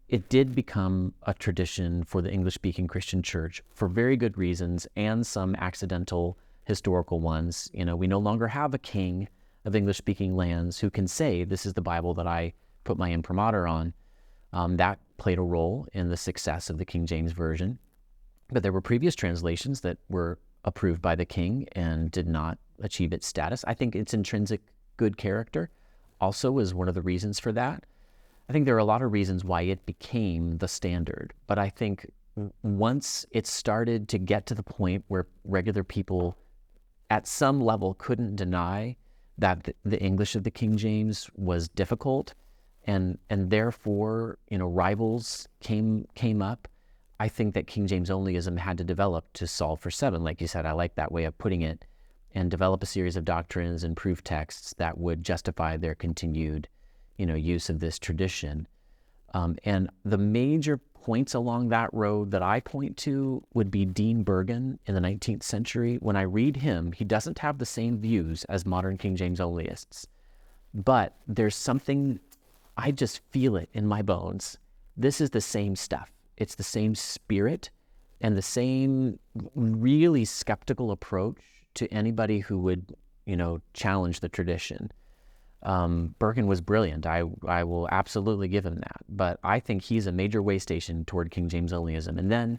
It did become a tradition for the English-speaking Christian church for very good reasons, and some accidental historical ones. You know, we no longer have a king of English-speaking lands who can say, this is the Bible that I put my imprimatur on. That played a role in the success of the King James Version. But there were previous translations that were approved by the king and did not achieve its status. I think its intrinsic good character also is one of the reasons for that. I think there are a lot of reasons why it became the standard, but I think once it started to get to the point where regular people at some level couldn't deny that the English of the King James was difficult, and therefore, you know, rivals came up. I think that King James onlyism had to develop to solve for seven. Like you said, I like that way of putting it, and develop a series of doctrines and proof texts that would justify their continued, you know, use of this tradition. And the major points along that road that I point to would be Dean Bergen in the 19th century. When I read him, he doesn't have the same views as modern King James onlyists, but there's something, I just feel it in my bones. This is the same stuff. It's the same spirit and the same really skeptical approach to anybody who would, you know, challenge the tradition. Bergen was brilliant. I will absolutely give him that. But I think he's a major way station toward King James onlyism. And then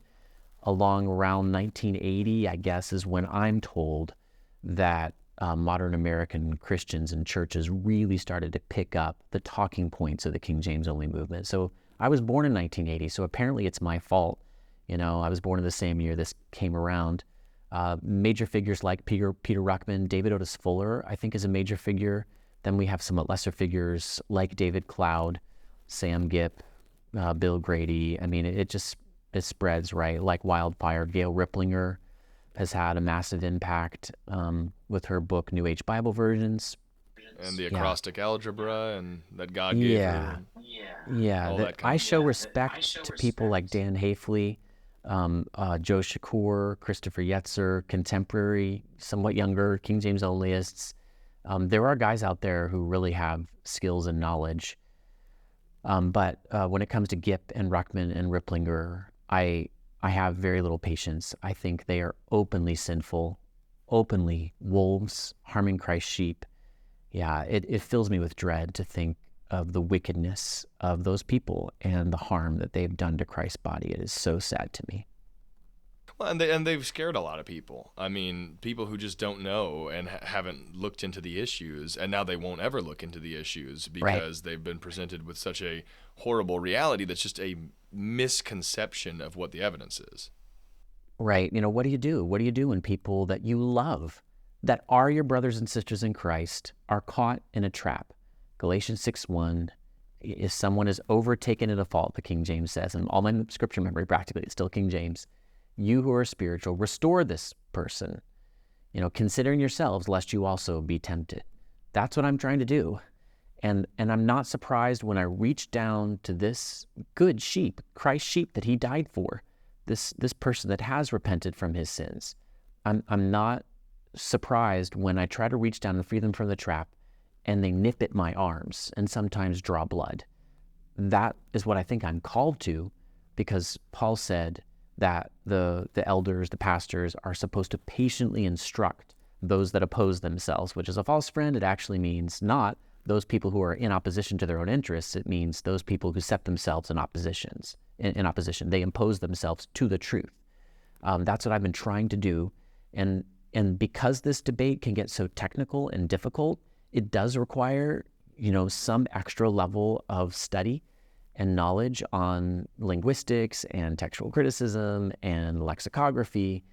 along around 1980, I guess, is when I'm told that modern American Christians and churches really started to pick up the talking points of the King James only movement. So I was born in 1980, so apparently it's my fault. You know, I was born in the same year this came around. Major figures like Peter Ruckman, David Otis Fuller, I think, is a major figure. Then we have somewhat lesser figures like David Cloud, Sam Gipp, Bill Grady. I mean, it spreads, right, like wildfire. Gail Ripplinger has had a massive impact with her book, New Age Bible Versions. And the Yeah, acrostic algebra, and that God gave yeah, her, yeah. all That that kind I of show stuff. respect to people like Dan Haifley, Joe Shakur, Christopher Yetzer, contemporary, somewhat younger King James onlyists. There are guys out there who really have skills and knowledge. But when it comes to Gipp and Ruckman and Ripplinger, I have very little patience. I think they are openly sinful, openly wolves harming Christ's sheep. Yeah, it fills me with dread to think of the wickedness of those people and the harm that they've done to Christ's body. It is so sad to me. Well, and they've scared a lot of people. I mean, people who just don't know and haven't looked into the issues, and now they won't ever look into the issues Right. because they've been presented with such a horrible reality that's just a misconception of what the evidence is. Right. You know, what do you do? What do you do when people that you love, that are your brothers and sisters in Christ, are caught in a trap? Galatians 6:1, if someone is overtaken in a fault, the King James says, and all my scripture memory practically is still King James, you who are spiritual, restore this person, you know, considering yourselves, lest you also be tempted. That's what I'm trying to do. And I'm not surprised when I reach down to this good sheep, Christ's sheep that he died for, this person that has repented from his sins. I'm not surprised when I try to reach down and free them from the trap, and they nip at my arms and sometimes draw blood. that is what I think I'm called to, because Paul said that the elders, the pastors, are supposed to patiently instruct those that oppose themselves, which is a false friend. It actually means not those people who are in opposition to their own interests. It means those people who set themselves in opposition. They impose themselves to the truth. That's what I've been trying to do. And because this debate can get so technical and difficult, it does require, some extra level of study and knowledge on linguistics and textual criticism and lexicography,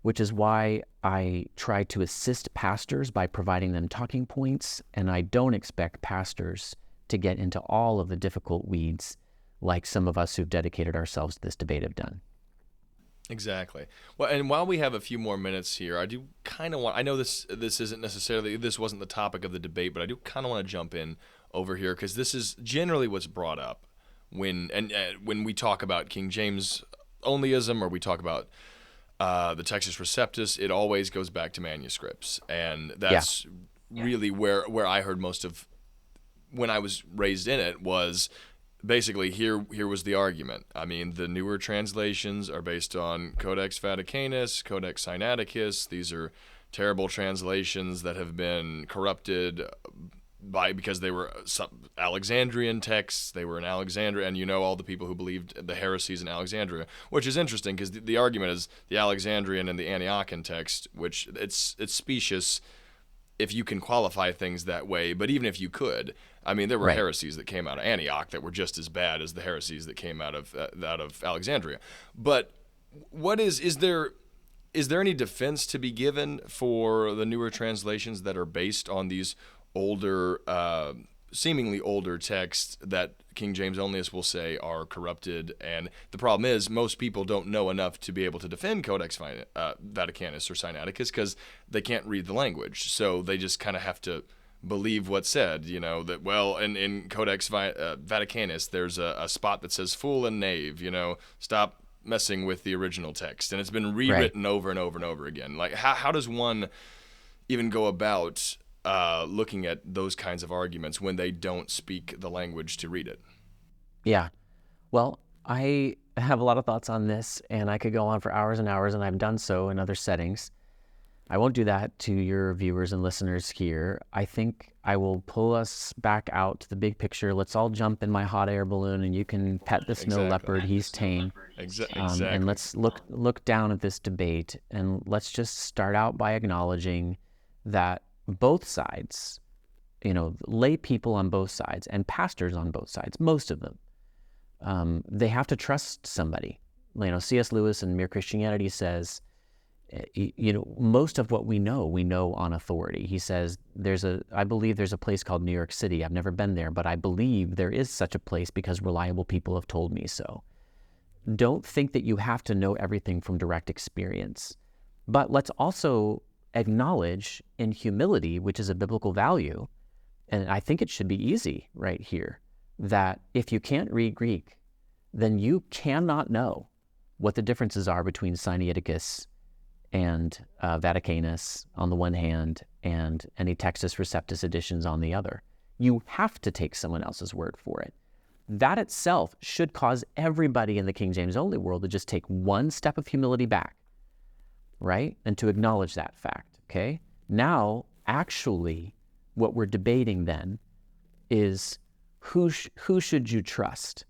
which is why I try to assist pastors by providing them talking points, and I don't expect pastors to get into all of the difficult weeds like some of us who've dedicated ourselves to this debate have done. Exactly. Well, and while we have a few more minutes here, I do kind of want, I know this isn't necessarily, this wasn't the topic of the debate, but I do kind of want to jump in over here, because this is generally what's brought up when we talk about King James Onlyism, or we talk about the Textus Receptus. It always goes back to manuscripts, and that's really where I heard most of, when I was raised in it, was basically here was the argument. I mean, the newer translations are based on Codex Vaticanus, Codex Sinaiticus. These are terrible translations that have been corrupted because they were Alexandrian texts. They were in Alexandria, and all the people who believed the heresies in Alexandria, which is interesting, because the argument is the Alexandrian and the Antiochian text, which it's specious if you can qualify things that way. But even if you could, I mean, there were heresies that came out of Antioch that were just as bad as the heresies that came out of Alexandria. But what is there any defense to be given for the newer translations that are based on these older, seemingly older texts that King James Onlyists will say are corrupted? And the problem is, most people don't know enough to be able to defend Codex Vaticanus or Sinaiticus, because they can't read the language. So they just kind of have to believe what's said, that, well, in Codex Vaticanus, there's a spot that says fool and knave, stop messing with the original text. And it's been rewritten over and over and over again. Like, how does one even go about looking at those kinds of arguments when they don't speak the language to read it? Yeah. Well, I have a lot of thoughts on this, and I could go on for hours and hours, and I've done so in other settings. I won't do that to your viewers and listeners here. I think I will pull us back out to the big picture. Let's all jump in my hot air balloon, and you can pet the snow leopard. He's tame. Exactly. And let's look down at this debate, and let's just start out by acknowledging that both sides, lay people on both sides and pastors on both sides, most of them, they have to trust somebody. C.S. Lewis in Mere Christianity says, most of what we know on authority. He says, I believe there's a place called New York City. I've never been there, but I believe there is such a place because reliable people have told me so. Don't think that you have to know everything from direct experience. But let's also acknowledge in humility, which is a biblical value, and I think it should be easy right here, that if you can't read Greek, then you cannot know what the differences are between Sinaiticus and Vaticanus on the one hand, and any Textus Receptus editions on the other. You have to take someone else's word for it. That itself should cause everybody in the King James only world to just take one step of humility back, right? And to acknowledge that fact, okay? Now, actually, what we're debating then is who should you trust?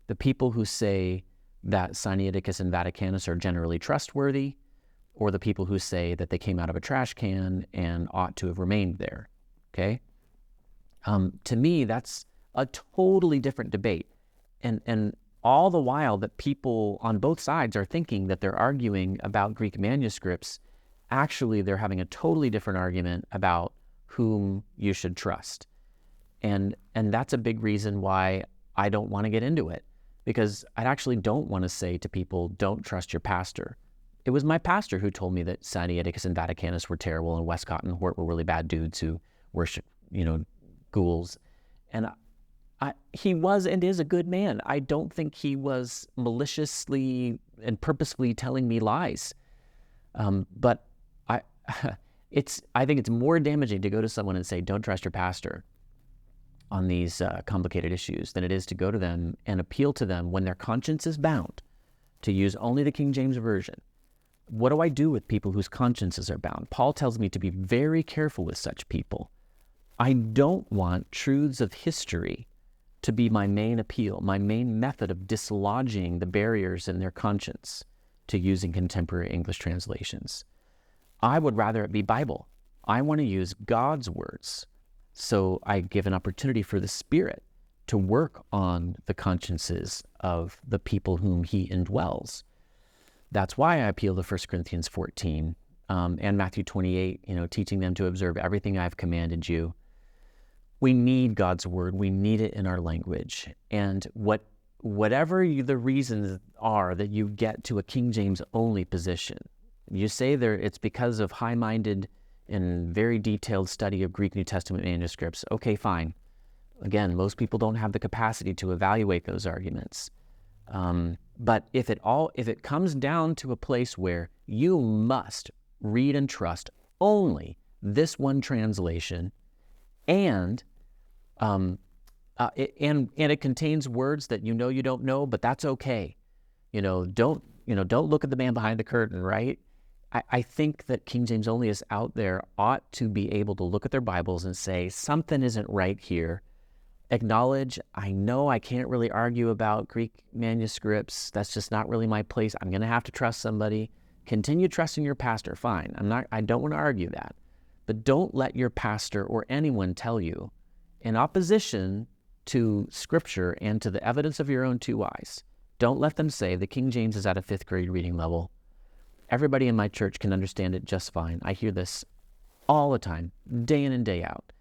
The people who say that Sinaiticus and Vaticanus are generally trustworthy, or the people who say that they came out of a trash can and ought to have remained there, okay? To me, that's a totally different debate. And all the while that people on both sides are thinking that they're arguing about Greek manuscripts, actually they're having a totally different argument about whom you should trust. And that's a big reason why I don't want to get into it, because I actually don't want to say to people, don't trust your pastor. It was my pastor who told me that Sinaiticus and Vaticanus were terrible and Westcott and Hort were really bad dudes who worship, ghouls. And he was and is a good man. I don't think he was maliciously and purposefully telling me lies. But I think it's more damaging to go to someone and say, don't trust your pastor, on these complicated issues than it is to go to them and appeal to them when their conscience is bound to use only the King James Version. What do I do with people whose consciences are bound? Paul tells me to be very careful with such people. I don't want truths of history to be my main appeal, my main method of dislodging the barriers in their conscience to using contemporary English translations. I would rather it be Bible. I want to use God's words. So I give an opportunity for the Spirit to work on the consciences of the people whom he indwells. That's why I appeal to 1 Corinthians 14 and Matthew 28, teaching them to observe everything I've commanded you. We need God's word. We need it in our language. And whatever the reasons are that you get to a King James only position, you say it's because of high-minded and very detailed study of Greek New Testament manuscripts. Okay, fine. Again, most people don't have the capacity to evaluate those arguments. But if it comes down to a place where you must read and trust only this one translation, and it contains words that you don't know, but that's okay. Don't look at the man behind the curtain, right? I think that King James Onlyists out there ought to be able to look at their Bibles and say, something isn't right here. Acknowledge, I know I can't really argue about Greek manuscripts. That's just not really my place. I'm going to have to trust somebody. Continue trusting your pastor. Fine. I don't want to argue that. But don't let your pastor or anyone tell you, in opposition to Scripture and to the evidence of your own two eyes, don't let them say the King James is at a 5th grade reading level. Everybody in my church can understand it just fine. I hear this all the time, day in and day out.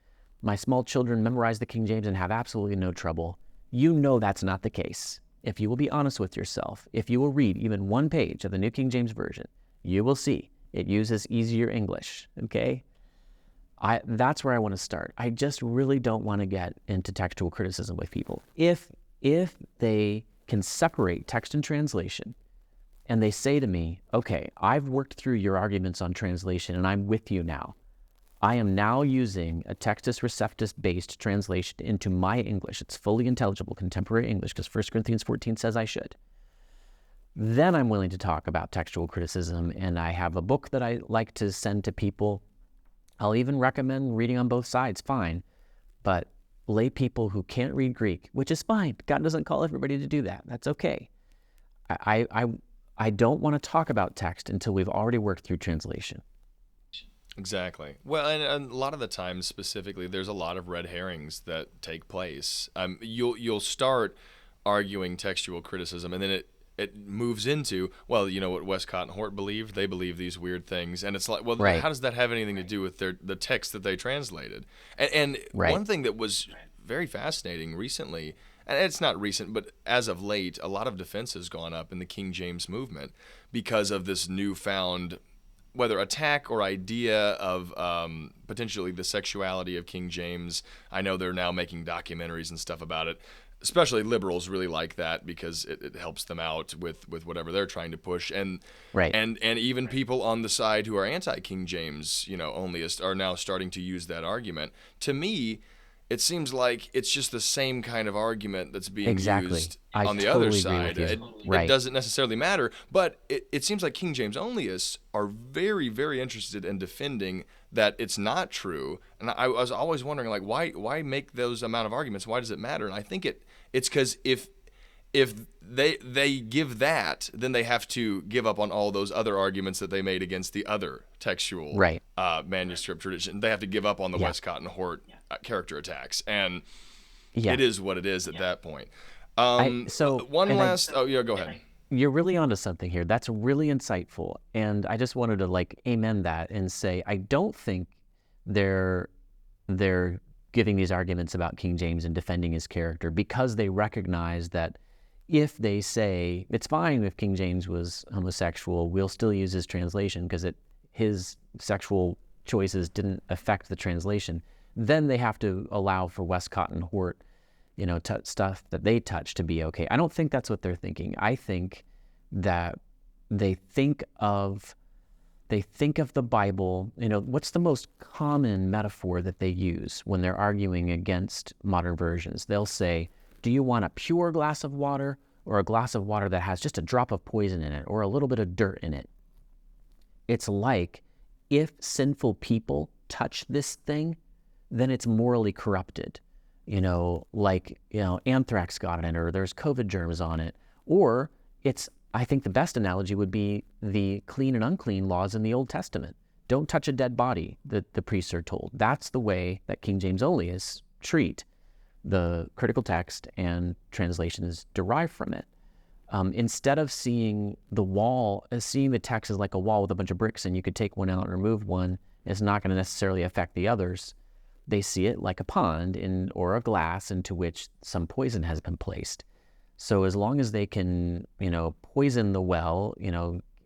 My small children memorize the King James and have absolutely no trouble. You know that's not the case. If you will be honest with yourself, if you will read even one page of the New King James Version, you will see it uses easier English, okay? That's where I want to start. I just really don't want to get into textual criticism with people. If they can separate text and translation, and they say to me, okay, I've worked through your arguments on translation and I'm with you now. I am now using a Textus Receptus-based translation into my English. It's fully intelligible, contemporary English, because 1 Corinthians 14 says I should. Then I'm willing to talk about textual criticism, and I have a book that I like to send to people. I'll even recommend reading on both sides, fine. But lay people who can't read Greek, which is fine. God doesn't call everybody to do that. That's okay. I don't want to talk about text until we've already worked through translation. Exactly. Well, and a lot of the times, specifically, there's a lot of red herrings that take place. You'll start arguing textual criticism, and then it moves into, well, you know what Westcott and Hort believed? They believe these weird things, and it's like, well, right. How does that have anything to do with the text that they translated? And right. One thing that was very fascinating recently, and it's not recent, but as of late, a lot of defense has gone up in the King James movement because of this newfound, whether attack or idea of potentially the sexuality of King James. I know they're now making documentaries and stuff about it. Especially liberals really like that because it helps them out with whatever they're trying to push. And right. and even people on the side who are anti-King James, onlyist, are now starting to use that argument. To me, it seems like it's just the same kind of argument that's being used on the other side. It doesn't necessarily matter, but it seems like King James onlyists are very, very interested in defending that it's not true. And I was always wondering, like, why make those amount of arguments? Why does it matter? And I think it's because if they give that, then they have to give up on all those other arguments that they made against the other textual manuscript tradition. They have to give up on the Westcott and Hort character attacks, and it is what it is at that point. Go ahead. You're really onto something here. That's really insightful, and I just wanted to amen that and say I don't think they're giving these arguments about King James and defending his character because they recognize that if they say it's fine if King James was homosexual, we'll still use his translation because his sexual choices didn't affect the translation, then they have to allow for Westcott and Hort, stuff that they touch to be okay. I don't think that's what they're thinking. I think that they think of they think of the Bible, what's the most common metaphor that they use when they're arguing against modern versions? They'll say, do you want a pure glass of water or a glass of water that has just a drop of poison in it or a little bit of dirt in it? It's like if sinful people touch this thing, then it's morally corrupted. Anthrax got in it, or there's COVID germs on it. Or I think the best analogy would be the clean and unclean laws in the Old Testament. Don't touch a dead body, the priests are told. That's the way that King James Onlyists treat the critical text and translations derived from it. Instead of seeing the text as like a wall with a bunch of bricks and you could take one out and remove one, it's not going to necessarily affect the others. They see it like a pond or a glass into which some poison has been placed. So as long as they can, poison the well,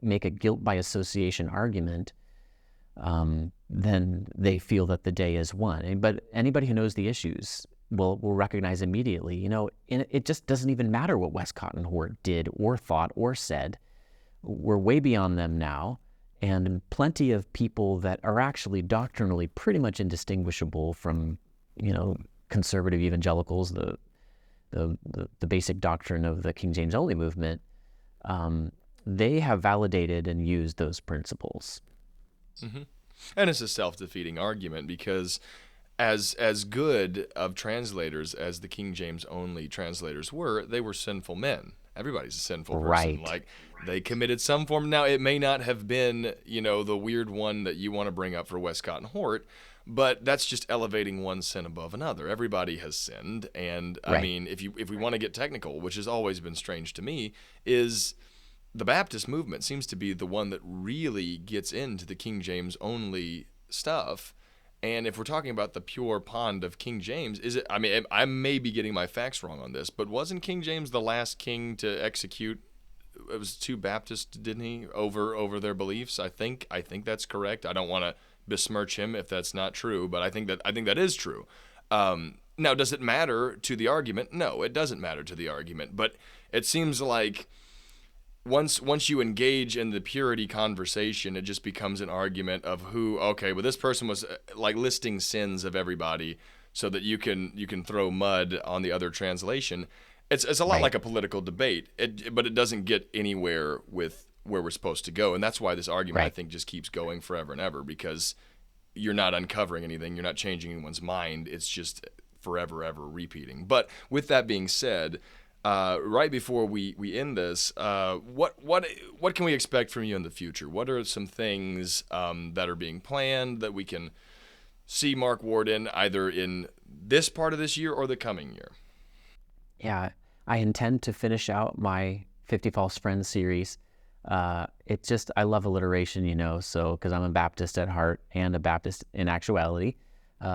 make a guilt by association argument, then they feel that the day is won. But anybody who knows the issues will recognize immediately, it just doesn't even matter what Westcott and Hort did or thought or said. We're way beyond them now. And plenty of people that are actually doctrinally pretty much indistinguishable from, conservative evangelicals, the basic doctrine of the King James Only movement, they have validated and used those principles. Mm-hmm. And it's a self-defeating argument because as good of translators as the King James Only translators were, they were sinful men. Everybody's a sinful person. Right. Like, they committed some form. Now, it may not have been, the weird one that you want to bring up for Westcott and Hort, but that's just elevating one sin above another. Everybody has sinned, and Right. I mean, if we want to get technical, which has always been strange to me, is the Baptist movement seems to be the one that really gets into the King James Only stuff. And if we're talking about the pure pond of King James, I may be getting my facts wrong on this, but wasn't King James the last king to execute? It was 2 Baptists, didn't he, over their beliefs? I think that's correct. I don't want to besmirch him if that's not true, but I think that is true. Now, does it matter to the argument? No, it doesn't matter to the argument. But it seems like once you engage in the purity conversation, it just becomes an argument of this person was like listing sins of everybody so that you can throw mud on the other translation. It's a lot Right. like a political debate, but it doesn't get anywhere with where we're supposed to go. And that's why this argument, Right. I think, just keeps going forever and ever, because you're not uncovering anything. You're not changing anyone's mind. It's just forever, ever repeating. But with that being said, right before we end this, what can we expect from you in the future? What are some things that are being planned that we can see Mark Ward in, either in this part of this year or the coming year? Yeah, I intend to finish out my 50 False Friends series. I love alliteration, so because I'm a Baptist at heart and a Baptist in actuality.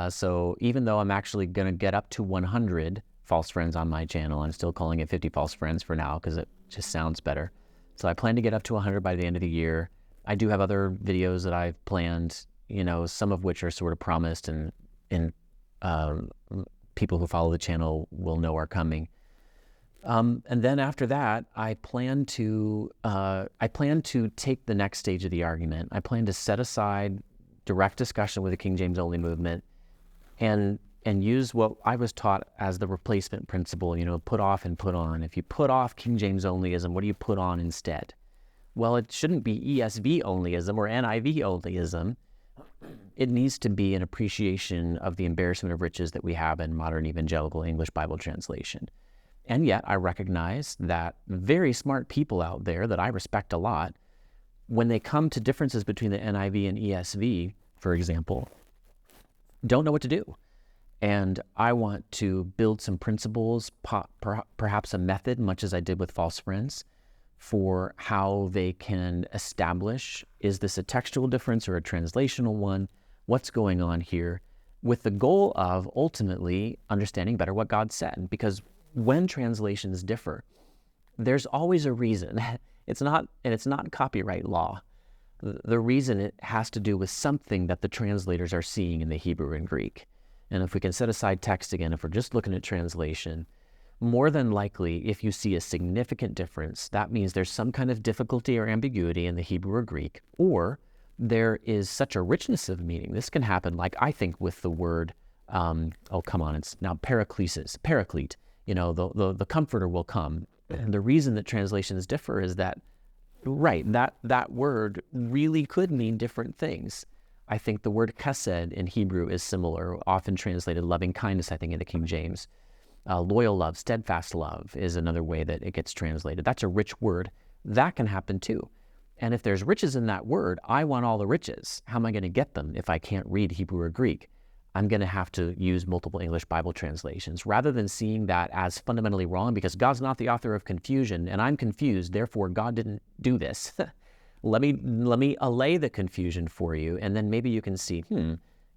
So even though I'm actually going to get up to 100 false friends on my channel, I'm still calling it 50 False Friends for now because it just sounds better. So I plan to get up to 100 by the end of the year. I do have other videos that I've planned, some of which are sort of promised and people who follow the channel will know are coming. And then after that, I plan to take the next stage of the argument. I plan to set aside direct discussion with the King James Only movement and use what I was taught as the replacement principle, put off and put on. If you put off King James Onlyism, what do you put on instead? Well, it shouldn't be ESV Onlyism or NIV Onlyism. It needs to be an appreciation of the embarrassment of riches that we have in modern evangelical English Bible translation. And yet I recognize that very smart people out there that I respect a lot, when they come to differences between the NIV and ESV, for example, don't know what to do. And I want to build some principles, perhaps a method, much as I did with False Friends, for how they can establish, is this a textual difference or a translational one? What's going on here? With the goal of ultimately understanding better what God said. Because when translations differ, there's always a reason. It's not copyright law. The reason, it has to do with something that the translators are seeing in the Hebrew and Greek. And if we can set aside text again, if we're just looking at translation, more than likely, if you see a significant difference, that means there's some kind of difficulty or ambiguity in the Hebrew or Greek, or there is such a richness of meaning. This can happen, like I think, with the word, it's now paraclete, the comforter will come. And the reason that translations differ is that, that word really could mean different things. I think the word chesed in Hebrew is similar, often translated loving kindness, I think, in the King James. Loyal love, steadfast love is another way that it gets translated. That's a rich word. That can happen too. And if there's riches in that word, I want all the riches. How am I going to get them if I can't read Hebrew or Greek? I'm going to have to use multiple English Bible translations rather than seeing that as fundamentally wrong because God's not the author of confusion and I'm confused, therefore God didn't do this. Let me allay the confusion for you, and then maybe you can see,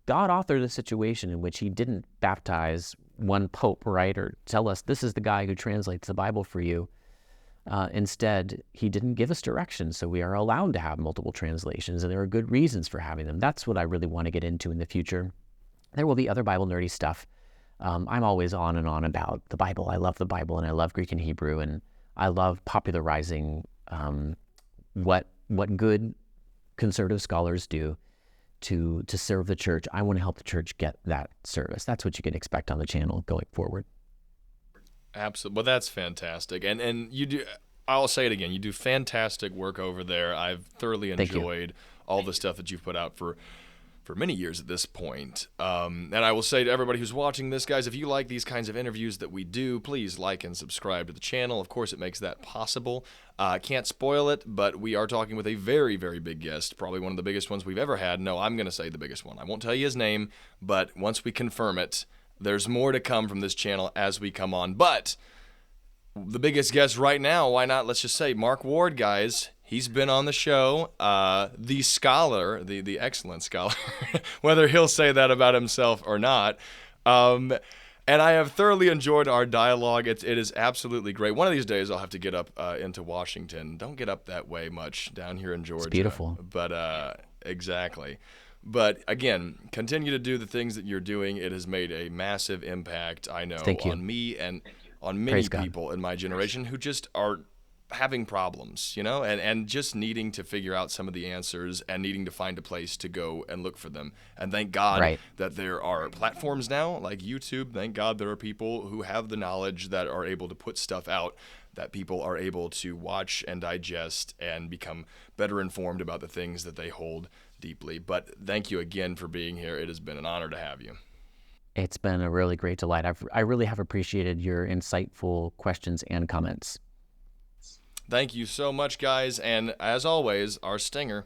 God authored a situation in which he didn't baptize one pope, right, or tell us this is the guy who translates the Bible for you. Instead, he didn't give us directions, so we are allowed to have multiple translations, and there are good reasons for having them. That's what I really want to get into in the future. There will be other Bible nerdy stuff. I'm always on and on about the Bible. I love the Bible, and I love Greek and Hebrew, and I love popularizing what good conservative scholars do to serve the church. I want to help the church get that service. That's what you can expect on the channel going forward. Absolutely. Well, that's fantastic. And you do, I'll say it again, you do fantastic work over there. I've thoroughly enjoyed all the stuff that you've put out for many years at this point. And I will say to everybody who's watching this, guys, if you like these kinds of interviews that we do, please like and subscribe to the channel. Of course, it makes that possible. Can't spoil it, but we are talking with a very, very big guest, probably one of the biggest ones we've ever had. No, I'm going to say the biggest one. I won't tell you his name, but once we confirm it, there's more to come from this channel as we come on. But the biggest guest right now, why not? Let's just say Mark Ward, guys. He's been on the show, the scholar, the excellent scholar, whether he'll say that about himself or not. And I have thoroughly enjoyed our dialogue. It is absolutely great. One of these days I'll have to get up into Washington. Don't get up that way much down here in Georgia. It's beautiful. But exactly. But again, continue to do the things that you're doing. It has made a massive impact, I know, on me and on many people in my generation who just are having problems, and just needing to figure out some of the answers and needing to find a place to go and look for them. And thank God that there are platforms now like YouTube. Thank God there are people who have the knowledge that are able to put stuff out that people are able to watch and digest and become better informed about the things that they hold deeply. But thank you again for being here. It has been an honor to have you. It's been a really great delight. I really have appreciated your insightful questions and comments. Thank you so much, guys. And as always, our stinger.